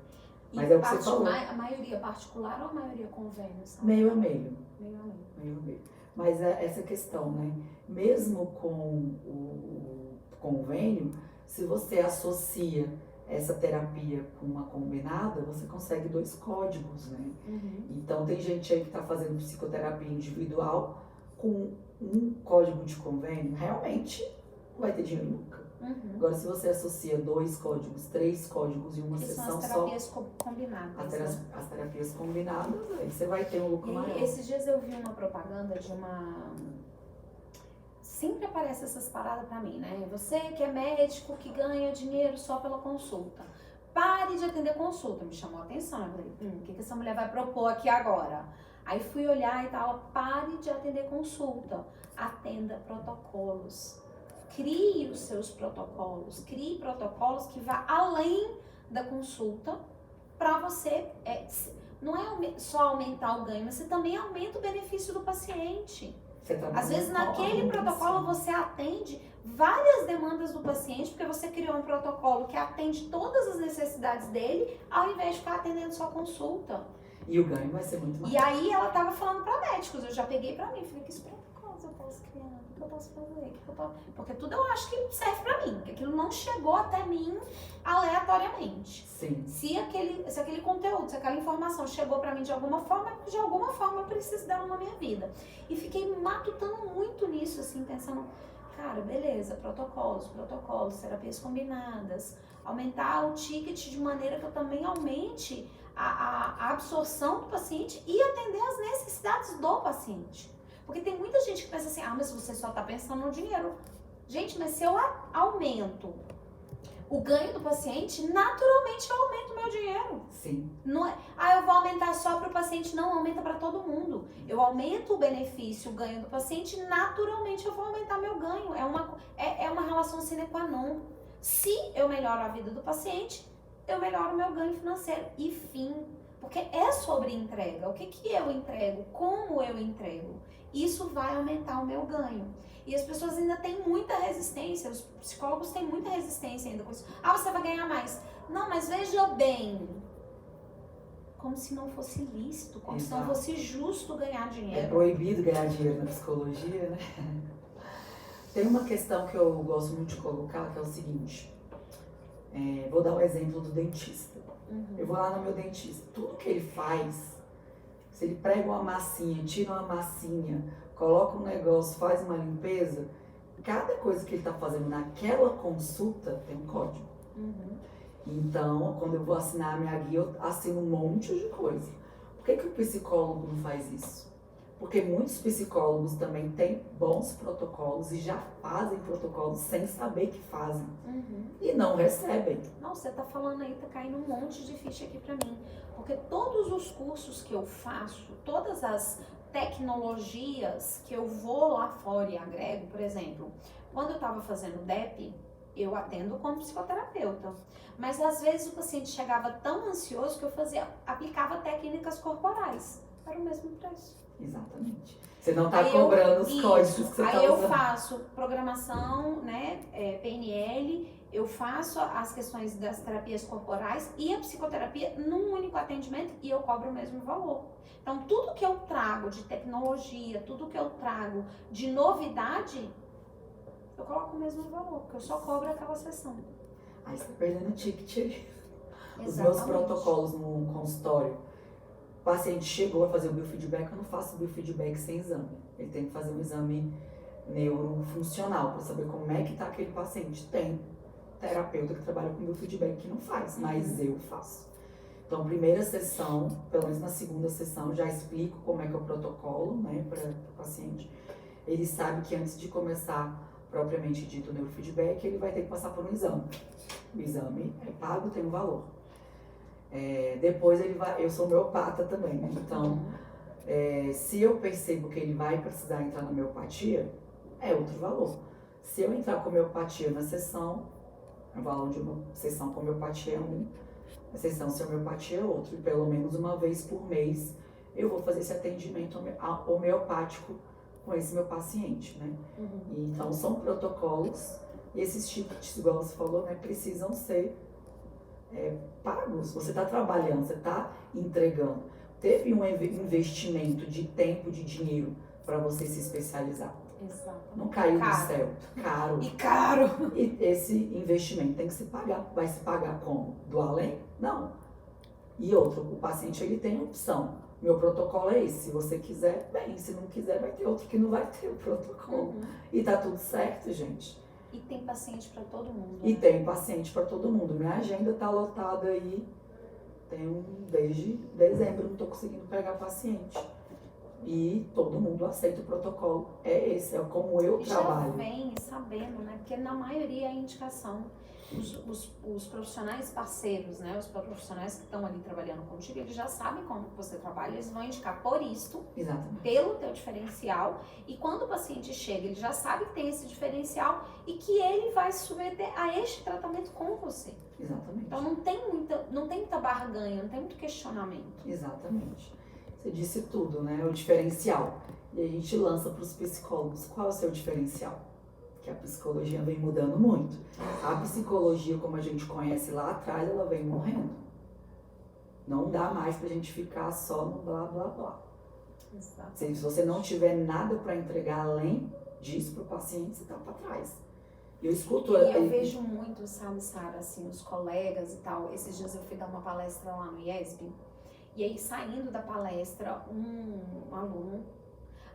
Mas é o que você falou. A maioria particular ou a maioria convênio? Sabe? Meio a meio. Meio a meio. Meio a meio. Mas essa questão, né? Mesmo com o convênio, se você associa essa terapia com uma combinada, você consegue 2 códigos, né? Então tem gente aí que está fazendo psicoterapia individual com um código de convênio, realmente não vai ter dinheiro nunca. Agora, se você associa 2 códigos, 3 códigos em uma Que sessão são as só, terapias combinadas. Né? as terapias combinadas, aí você vai ter um lucro maior. E esses dias eu vi uma propaganda de uma... Sempre aparece essas paradas pra mim, né? Você que é médico, que ganha dinheiro só pela consulta. Pare de atender consulta. Me chamou a atenção. Eu falei, o que essa mulher vai propor aqui agora? Aí fui olhar e tal, pare de atender consulta. Atenda protocolos. Crie os seus protocolos. Crie protocolos que vá além da consulta para você... não é só aumentar o ganho, mas você também aumenta o benefício do paciente. Às vezes naquele protocolo você atende várias demandas do paciente, porque você criou um protocolo que atende todas as necessidades dele, ao invés de ficar atendendo só consulta. E o ganho vai ser muito maior. E aí ela tava falando para médicos, eu já peguei para mim, falei, que protocolos eu posso criar? O que eu posso fazer? Porque tudo eu acho que serve para mim, porque aquilo não chegou até mim aleatoriamente. Sim. Se aquele conteúdo, se aquela informação chegou pra mim de alguma forma, é porque de alguma forma eu preciso dela na minha vida. E fiquei matutando muito nisso, assim, pensando, cara, beleza, protocolos, terapias combinadas, aumentar o ticket de maneira que eu também aumente a absorção do paciente e atender as necessidades do paciente. Porque tem muita gente que pensa assim, mas você só tá pensando no dinheiro. Gente, mas se eu aumento o ganho do paciente, naturalmente eu aumento o meu dinheiro. Sim. Não é, eu vou aumentar só para o paciente, não, aumenta para todo mundo. Eu aumento o benefício, o ganho do paciente, naturalmente eu vou aumentar meu ganho. É uma relação sine qua non. Se eu melhoro a vida do paciente, eu melhoro o meu ganho financeiro. E fim. Porque é sobre entrega. O que eu entrego? Como eu entrego? Isso vai aumentar o meu ganho. E as pessoas ainda têm muita resistência, os psicólogos têm muita resistência ainda com isso. Você vai ganhar mais. Não, mas veja bem, como se não fosse lícito, como se não fosse justo ganhar dinheiro. É proibido ganhar dinheiro na psicologia, né? Tem uma questão que eu gosto muito de colocar, que é o seguinte, vou dar um exemplo do dentista. Eu vou lá no meu dentista, tudo que ele faz, se ele prega uma massinha, tira uma massinha, coloca um negócio, faz uma limpeza, cada coisa que ele está fazendo naquela consulta tem um código. Então, quando eu vou assinar a minha guia, eu assino um monte de coisa. Por que o psicólogo não faz isso? Porque muitos psicólogos também têm bons protocolos e já fazem protocolos sem saber que fazem. E não recebem. Não, você tá falando aí, tá caindo um monte de ficha aqui pra mim. Porque todos os cursos que eu faço, todas as tecnologias que eu vou lá fora e agrego, por exemplo, quando eu tava fazendo DEP, eu atendo como psicoterapeuta. Mas às vezes o paciente chegava tão ansioso que eu aplicava técnicas corporais. Era o mesmo preço. Exatamente. Você não está cobrando os códigos que você está usando. Aí eu faço programação, né, PNL, eu faço as questões das terapias corporais e a psicoterapia num único atendimento e eu cobro o mesmo valor. Então, tudo que eu trago de tecnologia, tudo que eu trago de novidade, eu coloco o mesmo valor, porque eu só cobro aquela sessão. Aí você está perdendo o ticket aí. Os Exatamente. meus protocolos no consultório, o paciente chegou a fazer o biofeedback, eu não faço biofeedback sem exame. Ele tem que fazer um exame neurofuncional para saber como é que está aquele paciente. Tem terapeuta que trabalha com biofeedback que não faz, mas eu faço. Então, primeira sessão, pelo menos na segunda sessão, já explico como é que é o protocolo, né, para o paciente. Ele sabe que antes de começar propriamente dito o neurofeedback, ele vai ter que passar por um exame. O exame é pago, tem um valor. Depois ele vai, eu sou homeopata também, né? Então, se eu percebo que ele vai precisar entrar na homeopatia, é outro valor. Se eu entrar com homeopatia na sessão, o valor de uma sessão com homeopatia é um, a sessão sem homeopatia é outro. E pelo menos uma vez por mês eu vou fazer esse atendimento homeopático com esse meu paciente, né? E, então são protocolos e esses tipos, igual você falou, né, precisam ser pagos. Você está trabalhando, você está entregando. Teve um investimento de tempo, de dinheiro para você se especializar. Exato. Não caiu Caro. do céu. Caro. E caro. E esse investimento tem que se pagar. Vai se pagar como? Do além? Não. E outro, o paciente ele tem opção. Meu protocolo é esse. Se você quiser, bem. Se não quiser, vai ter outro que não vai ter o protocolo. E tá tudo certo, gente. E tem paciente para todo mundo. E né? tem paciente para todo mundo. Minha agenda tá lotada aí. Desde dezembro não tô conseguindo pegar paciente. E todo mundo aceita o protocolo. É esse, é como eu trabalho. Já vem sabendo, né? Porque na maioria é indicação. Os profissionais parceiros, né? Os profissionais que estão ali trabalhando contigo, eles já sabem como você trabalha, eles vão indicar por isto, Exatamente. pelo teu diferencial. E quando o paciente chega, ele já sabe que tem esse diferencial e que ele vai se submeter a este tratamento com você. Exatamente. Então não tem muita barganha, não tem muito questionamento. Exatamente. Você disse tudo, né? O diferencial. E a gente lança para os psicólogos. Qual é o seu diferencial? Que a psicologia vem mudando muito. A psicologia, como a gente conhece lá atrás, ela vem morrendo. Não dá mais pra gente ficar só no blá, blá, blá. Exato. Se você não tiver nada para entregar além disso pro paciente, você tá para trás. Eu escuto... E eu vejo muito, sabe, Sara, assim, os colegas e tal. Esses dias eu fui dar uma palestra lá no IESB. E aí, saindo da palestra, um aluno...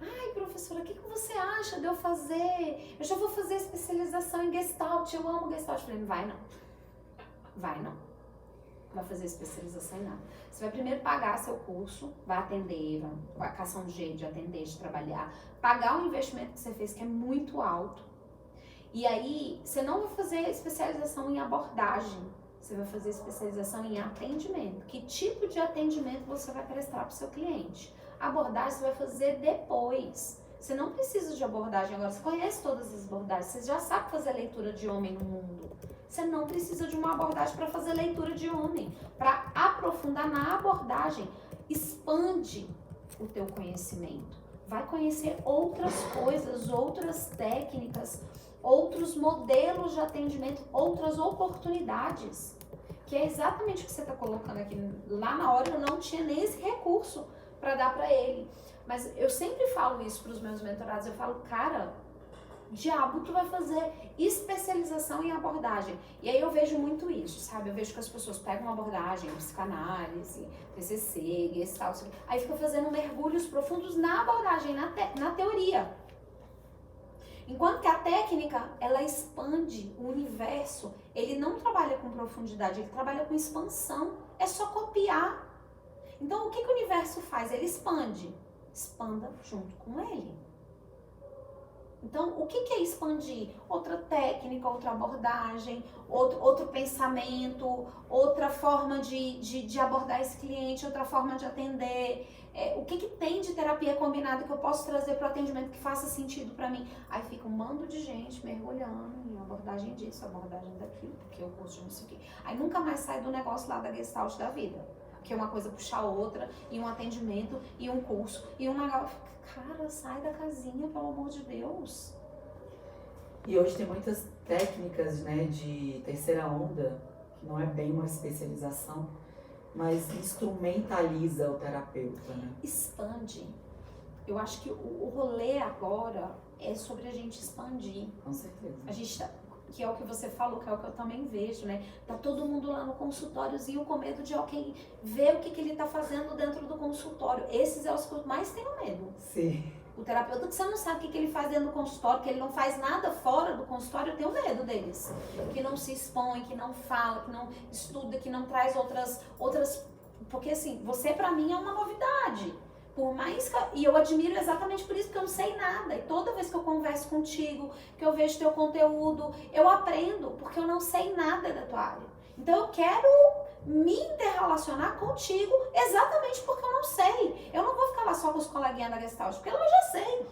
Ai, professora, o que você acha de eu fazer? Eu já vou fazer especialização em Gestalt, eu amo Gestalt. Eu falei, não vai não. Vai não. Não vai fazer especialização em nada. Você vai primeiro pagar seu curso, vai atender, vai caçar um jeito de atender, de trabalhar. Pagar o investimento que você fez, que é muito alto. E aí, você não vai fazer especialização em abordagem. Você vai fazer especialização em atendimento. Que tipo de atendimento você vai prestar para o seu cliente? Abordagem você vai fazer depois. Você não precisa de abordagem agora. Você conhece todas as abordagens. Você já sabe fazer leitura de homem no mundo. Você não precisa de uma abordagem para fazer leitura de homem. Para aprofundar na abordagem, expande o teu conhecimento. Vai conhecer outras coisas, outras técnicas, outros modelos de atendimento, outras oportunidades. Que é exatamente o que você está colocando aqui. Lá na hora eu não tinha nem esse recurso para dar para ele. Mas eu sempre falo isso para os meus mentorados. Eu falo, cara, diabo, tu vai fazer especialização em abordagem. E aí eu vejo muito isso, sabe? Eu vejo que as pessoas pegam uma abordagem, psicanálise, TCC, Gestalt, aí fica fazendo mergulhos profundos na abordagem, na teoria. Enquanto que a técnica, ela expande o universo. Ele não trabalha com profundidade, ele trabalha com expansão. É só copiar. Então, o que o universo faz? Ele expande. Expanda junto com ele. Então, o que é expandir? Outra técnica, outra abordagem, outro pensamento, outra forma de abordar esse cliente, outra forma de atender. O que tem de terapia combinada que eu posso trazer para o atendimento que faça sentido para mim? Aí fica um bando de gente mergulhando em abordagem disso, abordagem daquilo, porque eu curso de não sei o quê. Aí nunca mais sai do negócio lá da Gestalt da vida. Porque uma coisa puxa a outra, e um atendimento, e um curso, e um negócio. Cara, sai da casinha, pelo amor de Deus. E hoje tem muitas técnicas, né, de terceira onda, que não é bem uma especialização, mas instrumentaliza o terapeuta, né? Expande. Eu acho que o rolê agora é sobre a gente expandir. Com certeza. A gente tá, que é o que você falou, que é o que eu também vejo, né? Tá todo mundo lá no consultóriozinho com medo de alguém ver o que ele tá fazendo dentro do consultório. Esses é os que eu mais tenho medo. Sim. O terapeuta que você não sabe o que ele faz dentro do consultório, que ele não faz nada fora do consultório, eu tenho medo deles. Que não se expõe, que não fala, que não estuda, que não traz outras Porque assim, você pra mim é uma novidade. Por mais que, e eu admiro exatamente por isso, porque eu não sei nada. E toda vez que eu converso contigo, que eu vejo teu conteúdo, eu aprendo, porque eu não sei nada da tua área. Então eu quero me interrelacionar contigo exatamente porque eu não sei. Eu não vou ficar lá só com os coleguinhas da Gestalt, porque eu já sei.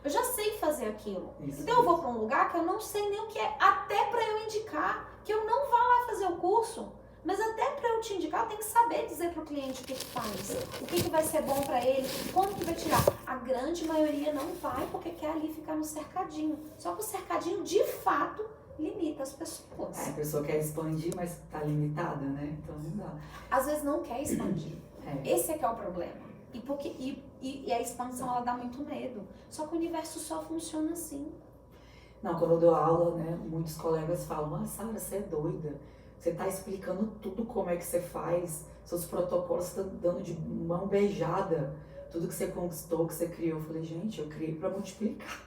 Eu já sei fazer aquilo. Isso Então eu vou para um lugar que eu não sei nem o que é, até para eu indicar, que eu não vá lá fazer o curso, mas até para eu te indicar, eu tenho que saber dizer para o cliente o que faz, o que vai ser bom para ele, como que vai tirar. A grande maioria não vai porque quer ali ficar no cercadinho. Só que o cercadinho, de fato, limita as pessoas. A pessoa quer expandir, mas tá limitada, né? Então não dá. Às vezes não quer expandir. Esse é que é o problema. E a expansão, ela dá muito medo. Só que o universo só funciona assim. Não, quando eu dou aula, né, muitos colegas falam, Sara, você é doida. Você tá explicando tudo como é que você faz, seus protocolos, você tá dando de mão beijada, tudo que você conquistou, que você criou. Eu falei, gente, eu criei pra multiplicar.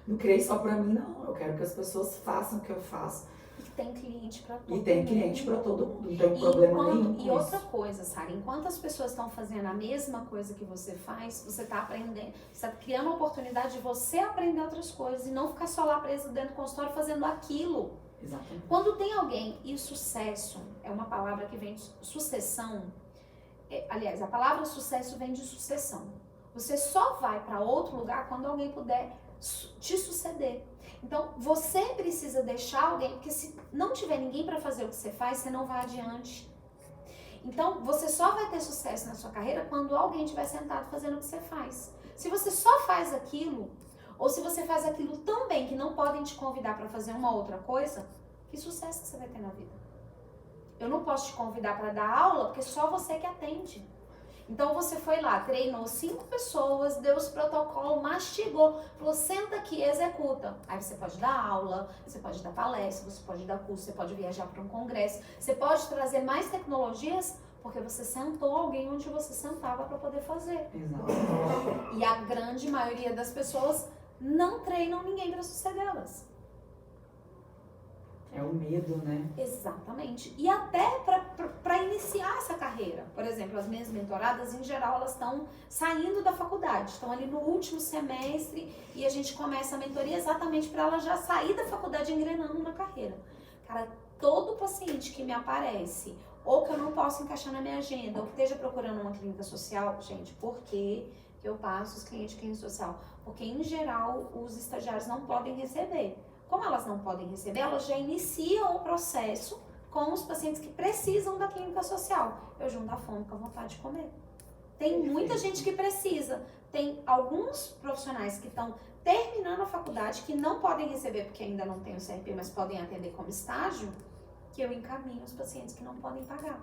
Não criei só pra mim, não. Eu quero que as pessoas façam o que eu faço. E tem cliente pra todo mundo. E tem cliente pra todo mundo, não tem problema nenhum com E outra isso. coisa, Sara, enquanto as pessoas estão fazendo a mesma coisa que você faz, você tá aprendendo, você tá criando a oportunidade de você aprender outras coisas e não ficar só lá preso dentro do consultório fazendo aquilo. Exatamente. Quando tem alguém, e sucesso é uma palavra que vem de sucessão, aliás, a palavra sucesso vem de sucessão. Você só vai para outro lugar quando alguém puder te suceder. Então, você precisa deixar alguém, porque se não tiver ninguém para fazer o que você faz, você não vai adiante. Então, você só vai ter sucesso na sua carreira quando alguém estiver sentado fazendo o que você faz. Se você só faz aquilo, ou se você faz aquilo tão bem que não podem te convidar para fazer uma outra coisa, que sucesso que você vai ter na vida? Eu não posso te convidar para dar aula, porque só você que atende. Então você foi lá, treinou 5 pessoas, deu os protocolos, mastigou, falou, senta aqui, executa. Aí você pode dar aula, você pode dar palestra, você pode dar curso, você pode viajar para um congresso, você pode trazer mais tecnologias, porque você sentou alguém onde você sentava para poder fazer. Exato. E a grande maioria das pessoas não treinam ninguém para sucedê-las. É o medo, né? Exatamente. E até para iniciar essa carreira. Por exemplo, as minhas mentoradas, em geral, elas estão saindo da faculdade. Estão ali no último semestre e a gente começa a mentoria exatamente para ela já sair da faculdade engrenando na carreira. Cara, todo paciente que me aparece, ou que eu não posso encaixar na minha agenda, ou que esteja procurando uma clínica social, gente, por que eu passo os clientes de clínica social? Porque, em geral, os estagiários não podem receber. Como elas não podem receber, elas já iniciam o processo com os pacientes que precisam da clínica social. Eu junto a fome com a vontade de comer. Tem muita gente que precisa. Tem alguns profissionais que estão terminando a faculdade que não podem receber porque ainda não tem o CRP, mas podem atender como estágio, que eu encaminho os pacientes que não podem pagar.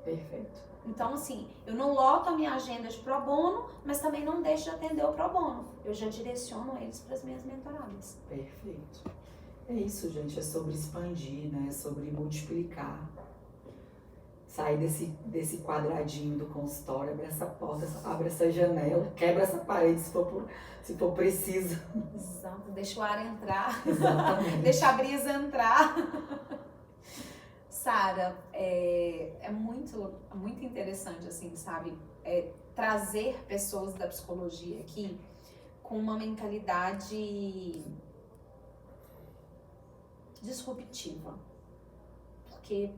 Perfeito. Então, assim, eu não loto a minha agenda de pro bono, mas também não deixo de atender o pro bono. Eu já direciono eles para as minhas mentoradas. Perfeito. É isso, gente. É sobre expandir, né? É sobre multiplicar. Sair desse quadradinho do consultório, abre essa porta, abre essa janela, quebra essa parede se for preciso. Exato. Deixa o ar entrar. Exatamente. Deixa a brisa entrar. Sara, é muito interessante, assim, sabe? Trazer pessoas da psicologia aqui com uma mentalidade disruptiva. Porque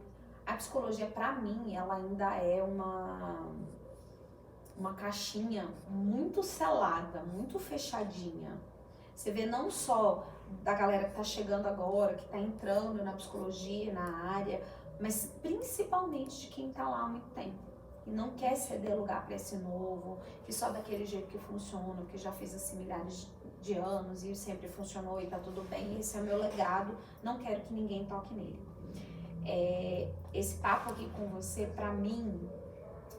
a psicologia, pra mim, ela ainda é uma caixinha muito selada, muito fechadinha. Você vê não só da galera que tá chegando agora, que tá entrando na psicologia, na área, mas principalmente de quem tá lá há muito tempo e não quer ceder lugar para esse novo, que só daquele jeito que funciona, que já fiz assim milhares de anos e sempre funcionou e tá tudo bem, esse é o meu legado, não quero que ninguém toque nele. Esse papo aqui com você, pra mim,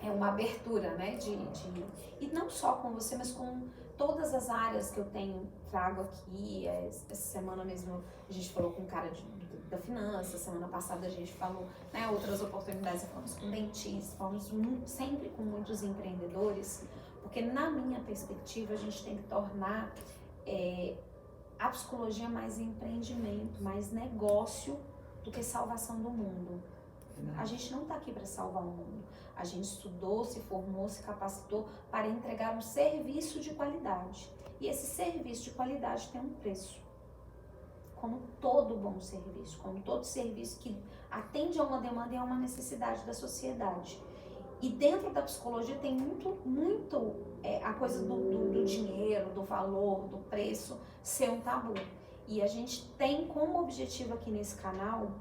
é uma abertura, né, e não só com você, mas com todas as áreas que eu trago aqui. Essa semana mesmo a gente falou com um cara da finança, semana passada a gente falou, né, outras oportunidades, falamos com dentistas, falamos sempre com muitos empreendedores, porque na minha perspectiva a gente tem que tornar a psicologia mais empreendimento, mais negócio do que salvação do mundo. A gente não está aqui para salvar o mundo. A gente estudou, se formou, se capacitou para entregar um serviço de qualidade. E esse serviço de qualidade tem um preço. Como todo bom serviço, como todo serviço que atende a uma demanda e a uma necessidade da sociedade. E dentro da psicologia tem muito a coisa do dinheiro, do valor, do preço ser um tabu. E a gente tem como objetivo aqui nesse canal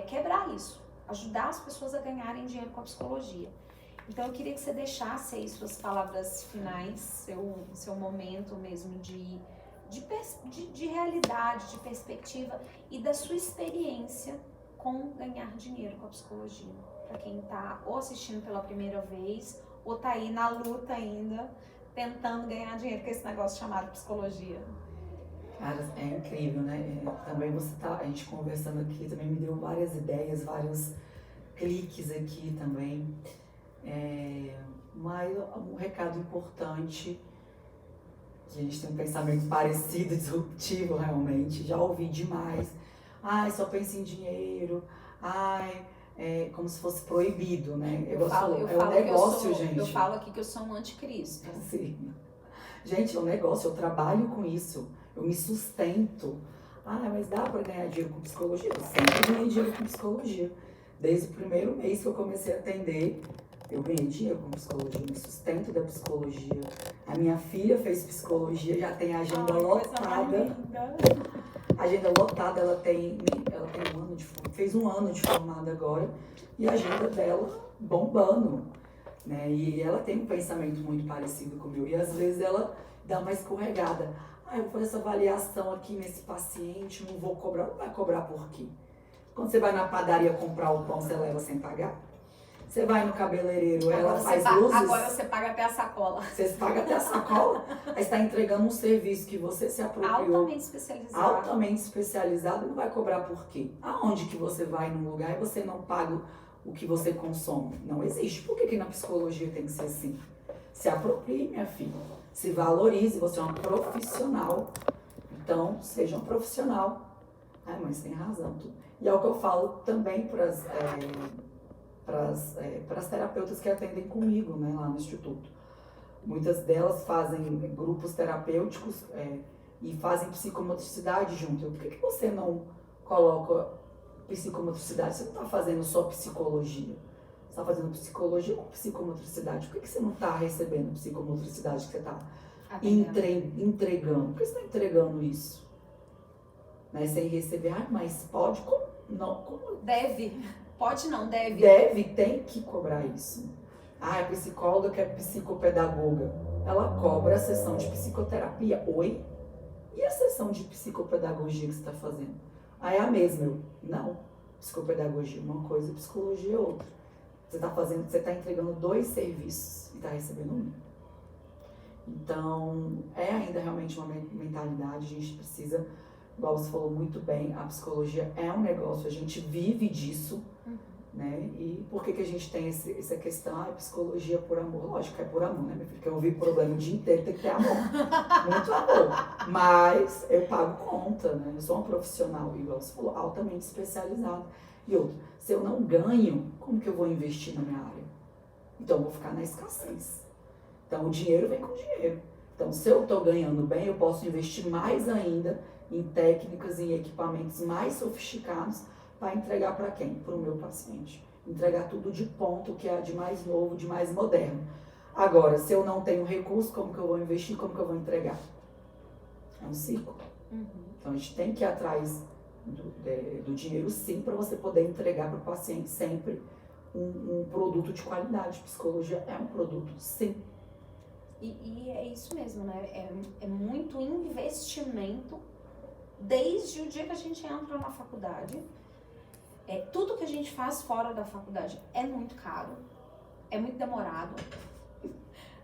quebrar isso, ajudar as pessoas a ganharem dinheiro com a psicologia. Então eu queria que você deixasse aí suas palavras finais, seu momento mesmo de realidade, de perspectiva e da sua experiência com ganhar dinheiro com a psicologia. Para quem está ou assistindo pela primeira vez ou está aí na luta ainda, tentando ganhar dinheiro com esse negócio chamado psicologia. Cara, é incrível, né? Também a gente conversando aqui também me deu várias ideias, vários cliques aqui também. Mas um recado importante, que a gente tem um pensamento parecido, disruptivo realmente, já ouvi demais. Ai, só pensa em dinheiro, como se fosse proibido, né? Um negócio, gente. Eu falo aqui que eu sou um anticristo. Sim. Gente, é um negócio, eu trabalho com isso, eu me sustento. Mas dá pra ganhar dinheiro com psicologia? Eu sempre ganhei dinheiro com psicologia. Desde o primeiro mês que eu comecei a atender, eu ganhei dinheiro com psicologia, me sustento da psicologia. A minha filha fez psicologia, já tem a agenda lotada. Agenda lotada, ela tem fez um ano de formada agora, e a agenda dela bombando, né? E ela tem um pensamento muito parecido com o meu, e às vezes ela dá uma escorregada. Eu vou fazer essa avaliação aqui nesse paciente, não vou cobrar. Não vai cobrar por quê? Quando você vai na padaria comprar o pão, você leva sem pagar? Você vai no cabeleireiro, ela faz luzes. Agora você paga até a sacola. Você paga até a sacola, aí está entregando um serviço que você se apropriou. Altamente especializado. Altamente especializado, não vai cobrar por quê? Aonde que você vai num lugar e você não paga o que você consome? Não existe. Por que na psicologia tem que ser assim? Se aproprie, minha filha. Se valorize, você é uma profissional. Então, seja um profissional. Mas tem razão. E é o que eu falo também para as terapeutas que atendem comigo, né, lá no Instituto. Muitas delas fazem grupos terapêuticos e fazem psicomotricidade junto. Por que você não coloca psicomotricidade? Você não está fazendo só psicologia. Você está fazendo psicologia com psicomotricidade. Por que você não está recebendo psicomotricidade que você está entregando? Por que você está entregando isso? Né, sem receber. Mas pode? Como? Não. Como? Deve. Pode não, deve. Deve, tem que cobrar isso. A psicóloga que é psicopedagoga, ela cobra a sessão de psicoterapia. Oi? E a sessão de psicopedagogia que você está fazendo? É a mesma. Não. Psicopedagogia é uma coisa, psicologia é outra. Você está entregando 2 serviços e está recebendo 1. Então, é ainda realmente uma mentalidade, a gente precisa, igual você falou muito bem, a psicologia é um negócio, a gente vive disso, né? E por que a gente tem essa questão, psicologia por amor? Lógico que é por amor, né, minha filha? Porque eu vivo problema o dia inteiro, tem que ter amor, muito amor. Mas eu pago conta, né? Eu sou uma profissional, igual você falou, altamente especializada. E outro, se eu não ganho, como que eu vou investir na minha área? Então eu vou ficar na escassez. Então o dinheiro vem com dinheiro. Então se eu estou ganhando bem, eu posso investir mais ainda em técnicas, em equipamentos mais sofisticados para entregar para quem? Para o meu paciente. Entregar tudo de ponto, que é de mais novo, de mais moderno. Agora, se eu não tenho recurso, como que eu vou investir? Como que eu vou entregar? É um ciclo. Então a gente tem que ir atrás do dinheiro, sim, para você poder entregar para o paciente sempre um produto de qualidade. Psicologia é um produto, sim. E é isso mesmo, né? É muito investimento desde o dia que a gente entra na faculdade. Tudo que a gente faz fora da faculdade é muito caro, é muito demorado,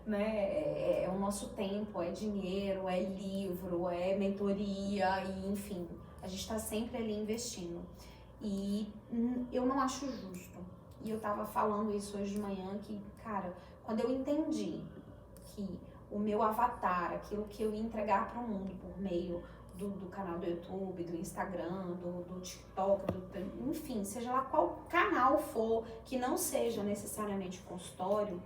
né? É o nosso tempo, é dinheiro, é livro, é mentoria, e enfim, a gente está sempre ali investindo. E eu não acho justo. E eu tava falando isso hoje de manhã, que, cara, quando eu entendi que o meu avatar, aquilo que eu ia entregar para o mundo por meio do canal do YouTube, do Instagram, do TikTok, enfim, seja lá qual canal for, que não seja necessariamente consultório,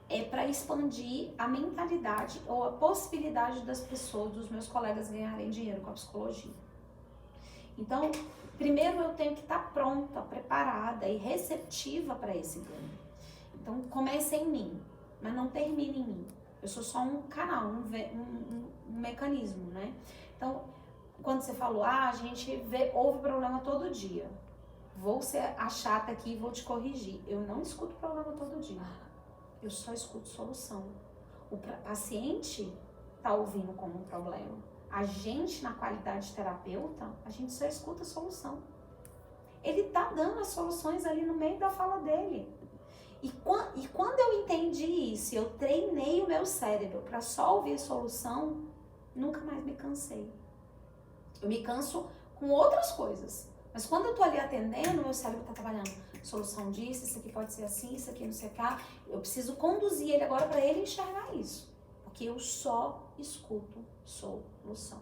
é para expandir a mentalidade ou a possibilidade das pessoas, dos meus colegas ganharem dinheiro com a psicologia. Então, primeiro eu tenho que estar pronta, preparada e receptiva para esse ganho. Então, comece em mim, mas não termine em mim. Eu sou só um canal, um mecanismo, né? Então, quando você falou, a gente ouve problema todo dia. Vou ser a chata aqui e vou te corrigir. Eu não escuto problema todo dia. Eu só escuto solução. O paciente tá ouvindo como um problema. A gente, na qualidade de terapeuta, a gente só escuta a solução. Ele tá dando as soluções ali no meio da fala dele. E quando eu entendi isso, eu treinei o meu cérebro para só ouvir solução, nunca mais me cansei. Eu me canso com outras coisas. Mas quando eu tô ali atendendo, meu cérebro tá trabalhando. Solução disso, isso aqui pode ser assim, isso aqui não sei o que. Eu preciso conduzir ele agora para ele enxergar isso. Porque eu só escuto solução.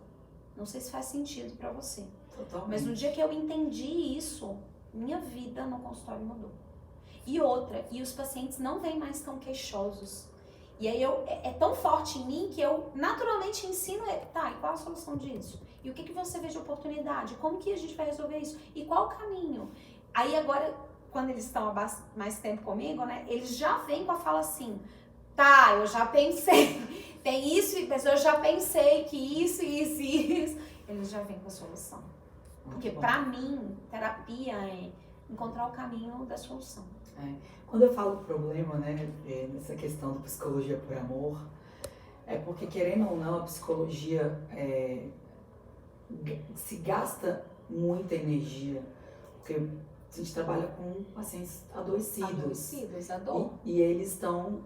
Não sei se faz sentido para você. Totalmente. Mas no dia que eu entendi isso, minha vida no consultório mudou. E outra, e os pacientes não vêm mais tão queixosos. E aí é tão forte em mim que eu naturalmente ensino ele, tá, e qual a solução disso? E o que você vê de oportunidade? Como que a gente vai resolver isso? E qual o caminho? Aí agora, quando eles estão há mais tempo comigo, né, eles já vêm com a fala assim, tá, eu já pensei, tem isso, mas eu já pensei que isso. Eles já vêm com a solução. Porque pra mim, terapia é encontrar o caminho da solução. Quando eu falo problema, né, nessa questão da psicologia por amor, é porque, querendo ou não, a psicologia se gasta muita energia, porque a gente trabalha com pacientes adoecidos, a dor. E eles estão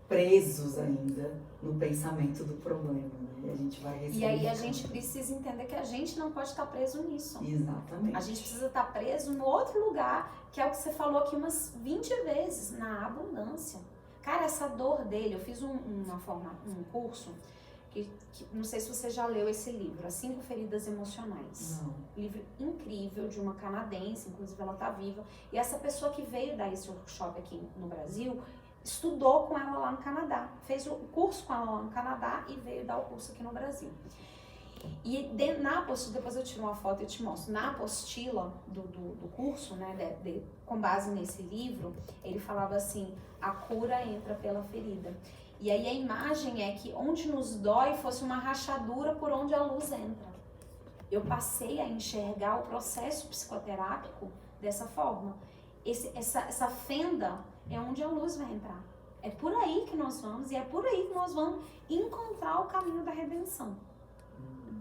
presos ainda no pensamento do problema, né? E a gente vai receber. E aí a gente precisa entender que a gente não pode estar preso nisso. Exatamente. A gente precisa estar preso no outro lugar, que é o que você falou aqui umas 20 vezes, na abundância. Cara, essa dor dele, eu fiz um curso, que não sei se você já leu esse livro, As 5 Feridas Emocionais. Não. Livro incrível, de uma canadense, inclusive ela tá viva. E essa pessoa que veio dar esse workshop aqui no Brasil, estudou com ela lá no Canadá, fez o curso com ela lá no Canadá e veio dar o curso aqui no Brasil. E na apostila, depois eu tiro uma foto e te mostro, na apostila do curso, né, com base nesse livro, ele falava assim, a cura entra pela ferida. E aí a imagem é que onde nos dói fosse uma rachadura por onde a luz entra. Eu passei a enxergar o processo psicoterápico dessa forma. Essa fenda é onde a luz vai entrar. É por aí que nós vamos e é por aí que nós vamos encontrar o caminho da redenção.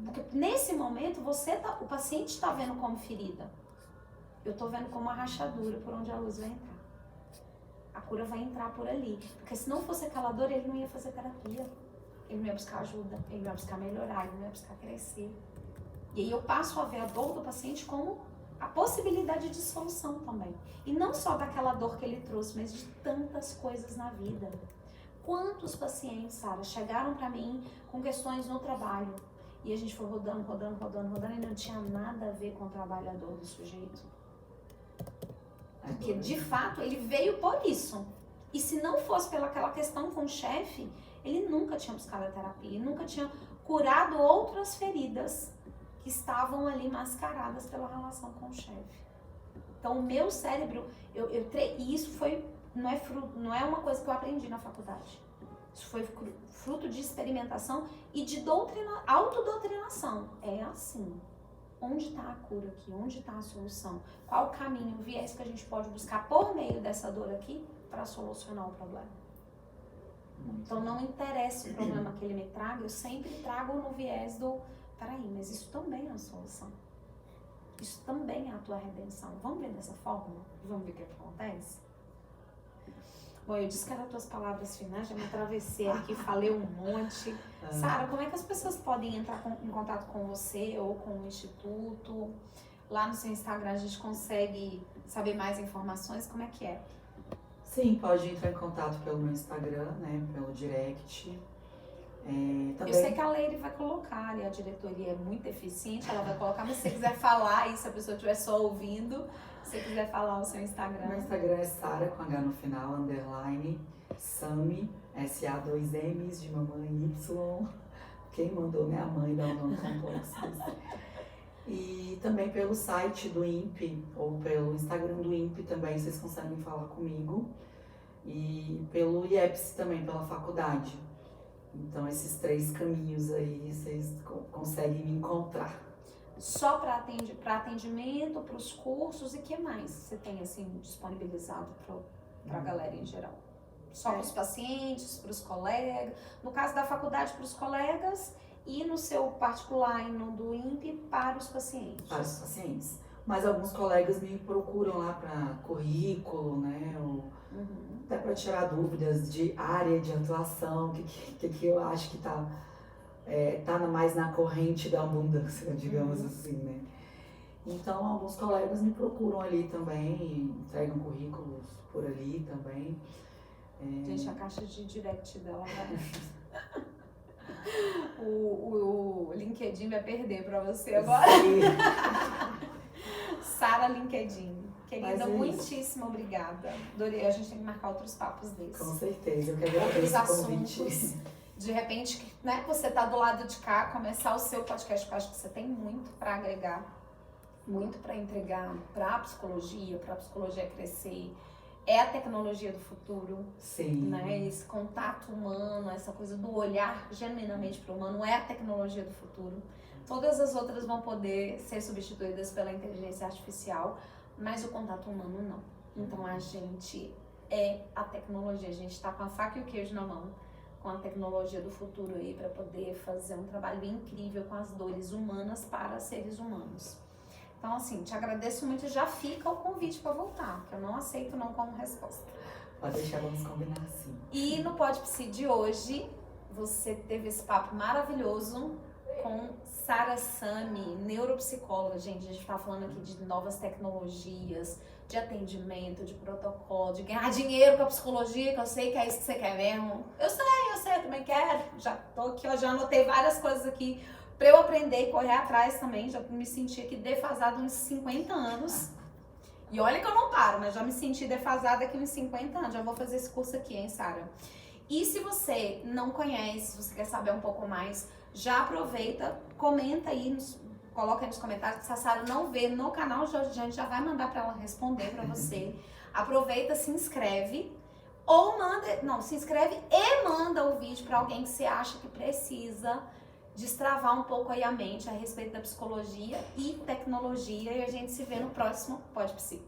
Porque nesse momento o paciente está vendo como ferida. Eu estou vendo como uma rachadura por onde a luz vai entrar. A cura vai entrar por ali. Porque se não fosse aquela dor, ele não ia fazer terapia. Ele não ia buscar ajuda, ele não ia buscar melhorar, ele não ia buscar crescer. E aí eu passo a ver a dor do paciente como a possibilidade de solução também. E não só daquela dor que ele trouxe, mas de tantas coisas na vida. Quantos pacientes, Sara, chegaram para mim com questões no trabalho e a gente foi rodando e não tinha nada a ver com o trabalhador do sujeito. Porque, de fato, ele veio por isso. E se não fosse pelaquela questão com o chefe, ele nunca tinha buscado a terapia, ele nunca tinha curado outras feridas que estavam ali mascaradas pela relação com o chefe. Então, o meu cérebro, e isso foi, não é uma coisa que eu aprendi na faculdade. Isso foi fruto de experimentação e de autodoutrinação. É assim. Onde está a cura aqui? Onde está a solução? Qual o caminho, o viés que a gente pode buscar por meio dessa dor aqui para solucionar o problema? Então, não interessa o problema que ele me traga, eu sempre trago no viés do... Peraí, mas isso também é a solução. Isso também é a tua redenção. Vamos ver dessa forma? Vamos ver o que acontece? Bom, eu disse que eram tuas palavras finais, já me atravessei aqui, falei um monte. Sara, como é que as pessoas podem entrar em contato com você ou com o Instituto? Lá no seu Instagram a gente consegue saber mais informações, como é que é? Sim, pode entrar em contato pelo meu Instagram, né, pelo direct. Também, Eu sei que a Leire vai colocar, e a diretoria é muito eficiente, ela vai colocar, mas se você quiser falar e se a pessoa estiver só ouvindo, se você quiser falar o seu Instagram. meu Instagram é Sara, com H no final, _ Sami, SA2Ms de mamãe Y. Quem mandou, né? A mãe dá um nome complexo. E também pelo site do INPE, ou pelo Instagram do INPE também, vocês conseguem falar comigo. E pelo IEPS também, pela faculdade. Então, esses 3 caminhos aí, vocês conseguem me encontrar. Só para atendimento, para os cursos e o que mais você tem assim disponibilizado para a galera em geral? Só para os pacientes, para os colegas? No caso da faculdade, para os colegas, e no seu particular e no do INPE, para os pacientes? Para os pacientes. Mas alguns colegas me procuram lá para currículo, né? Até para tirar dúvidas de área de atuação, que eu acho que tá mais na corrente da abundância, digamos assim, né? Então, alguns colegas me procuram ali também, entregam currículos por ali também. Gente, a caixa de direct dela o LinkedIn vai perder pra você agora. Sara LinkedIn. Querida, muitíssimo obrigada. Adorei, a gente tem que marcar outros papos desses. Com certeza, eu que Outros agradeço o convite. assuntos. De repente, né, você tá do lado de cá, começar o seu podcast, que eu acho que você tem muito para agregar, muito para entregar para a psicologia crescer. É a tecnologia do futuro. Sim. Né? Esse contato humano, essa coisa do olhar genuinamente para o humano é a tecnologia do futuro. Todas as outras vão poder ser substituídas pela inteligência artificial, mas o contato humano não. Então a gente é a tecnologia, a gente está com a faca e o queijo na mão, com a tecnologia do futuro aí para poder fazer um trabalho incrível com as dores humanas para seres humanos. Então, assim, te agradeço muito e já fica o convite para voltar, que eu não aceito não como resposta. Pode deixar, vamos combinar assim. E no Pod Psi de hoje, você teve esse papo maravilhoso com Sara Sami, neuropsicóloga. Gente, a gente tá falando aqui de novas tecnologias, de atendimento, de protocolo, de ganhar dinheiro com a psicologia, que eu sei que é isso que você quer mesmo. Eu sei, eu também quero. Já tô aqui, ó, já anotei várias coisas aqui pra eu aprender e correr atrás também. Já me senti aqui defasada uns 50 anos. E olha que eu não paro, mas já me senti defasada aqui uns 50 anos. Já vou fazer esse curso aqui, hein, Sara? E se você não conhece, se você quer saber um pouco mais, já aproveita, comenta aí, coloca aí nos comentários, que se a Sara não vê no canal, a gente já vai mandar pra ela responder pra você. Aproveita, se inscreve, ou se inscreve e manda o vídeo pra alguém que você acha que precisa destravar um pouco aí a mente a respeito da psicologia e tecnologia, e a gente se vê no próximo Pod Psi.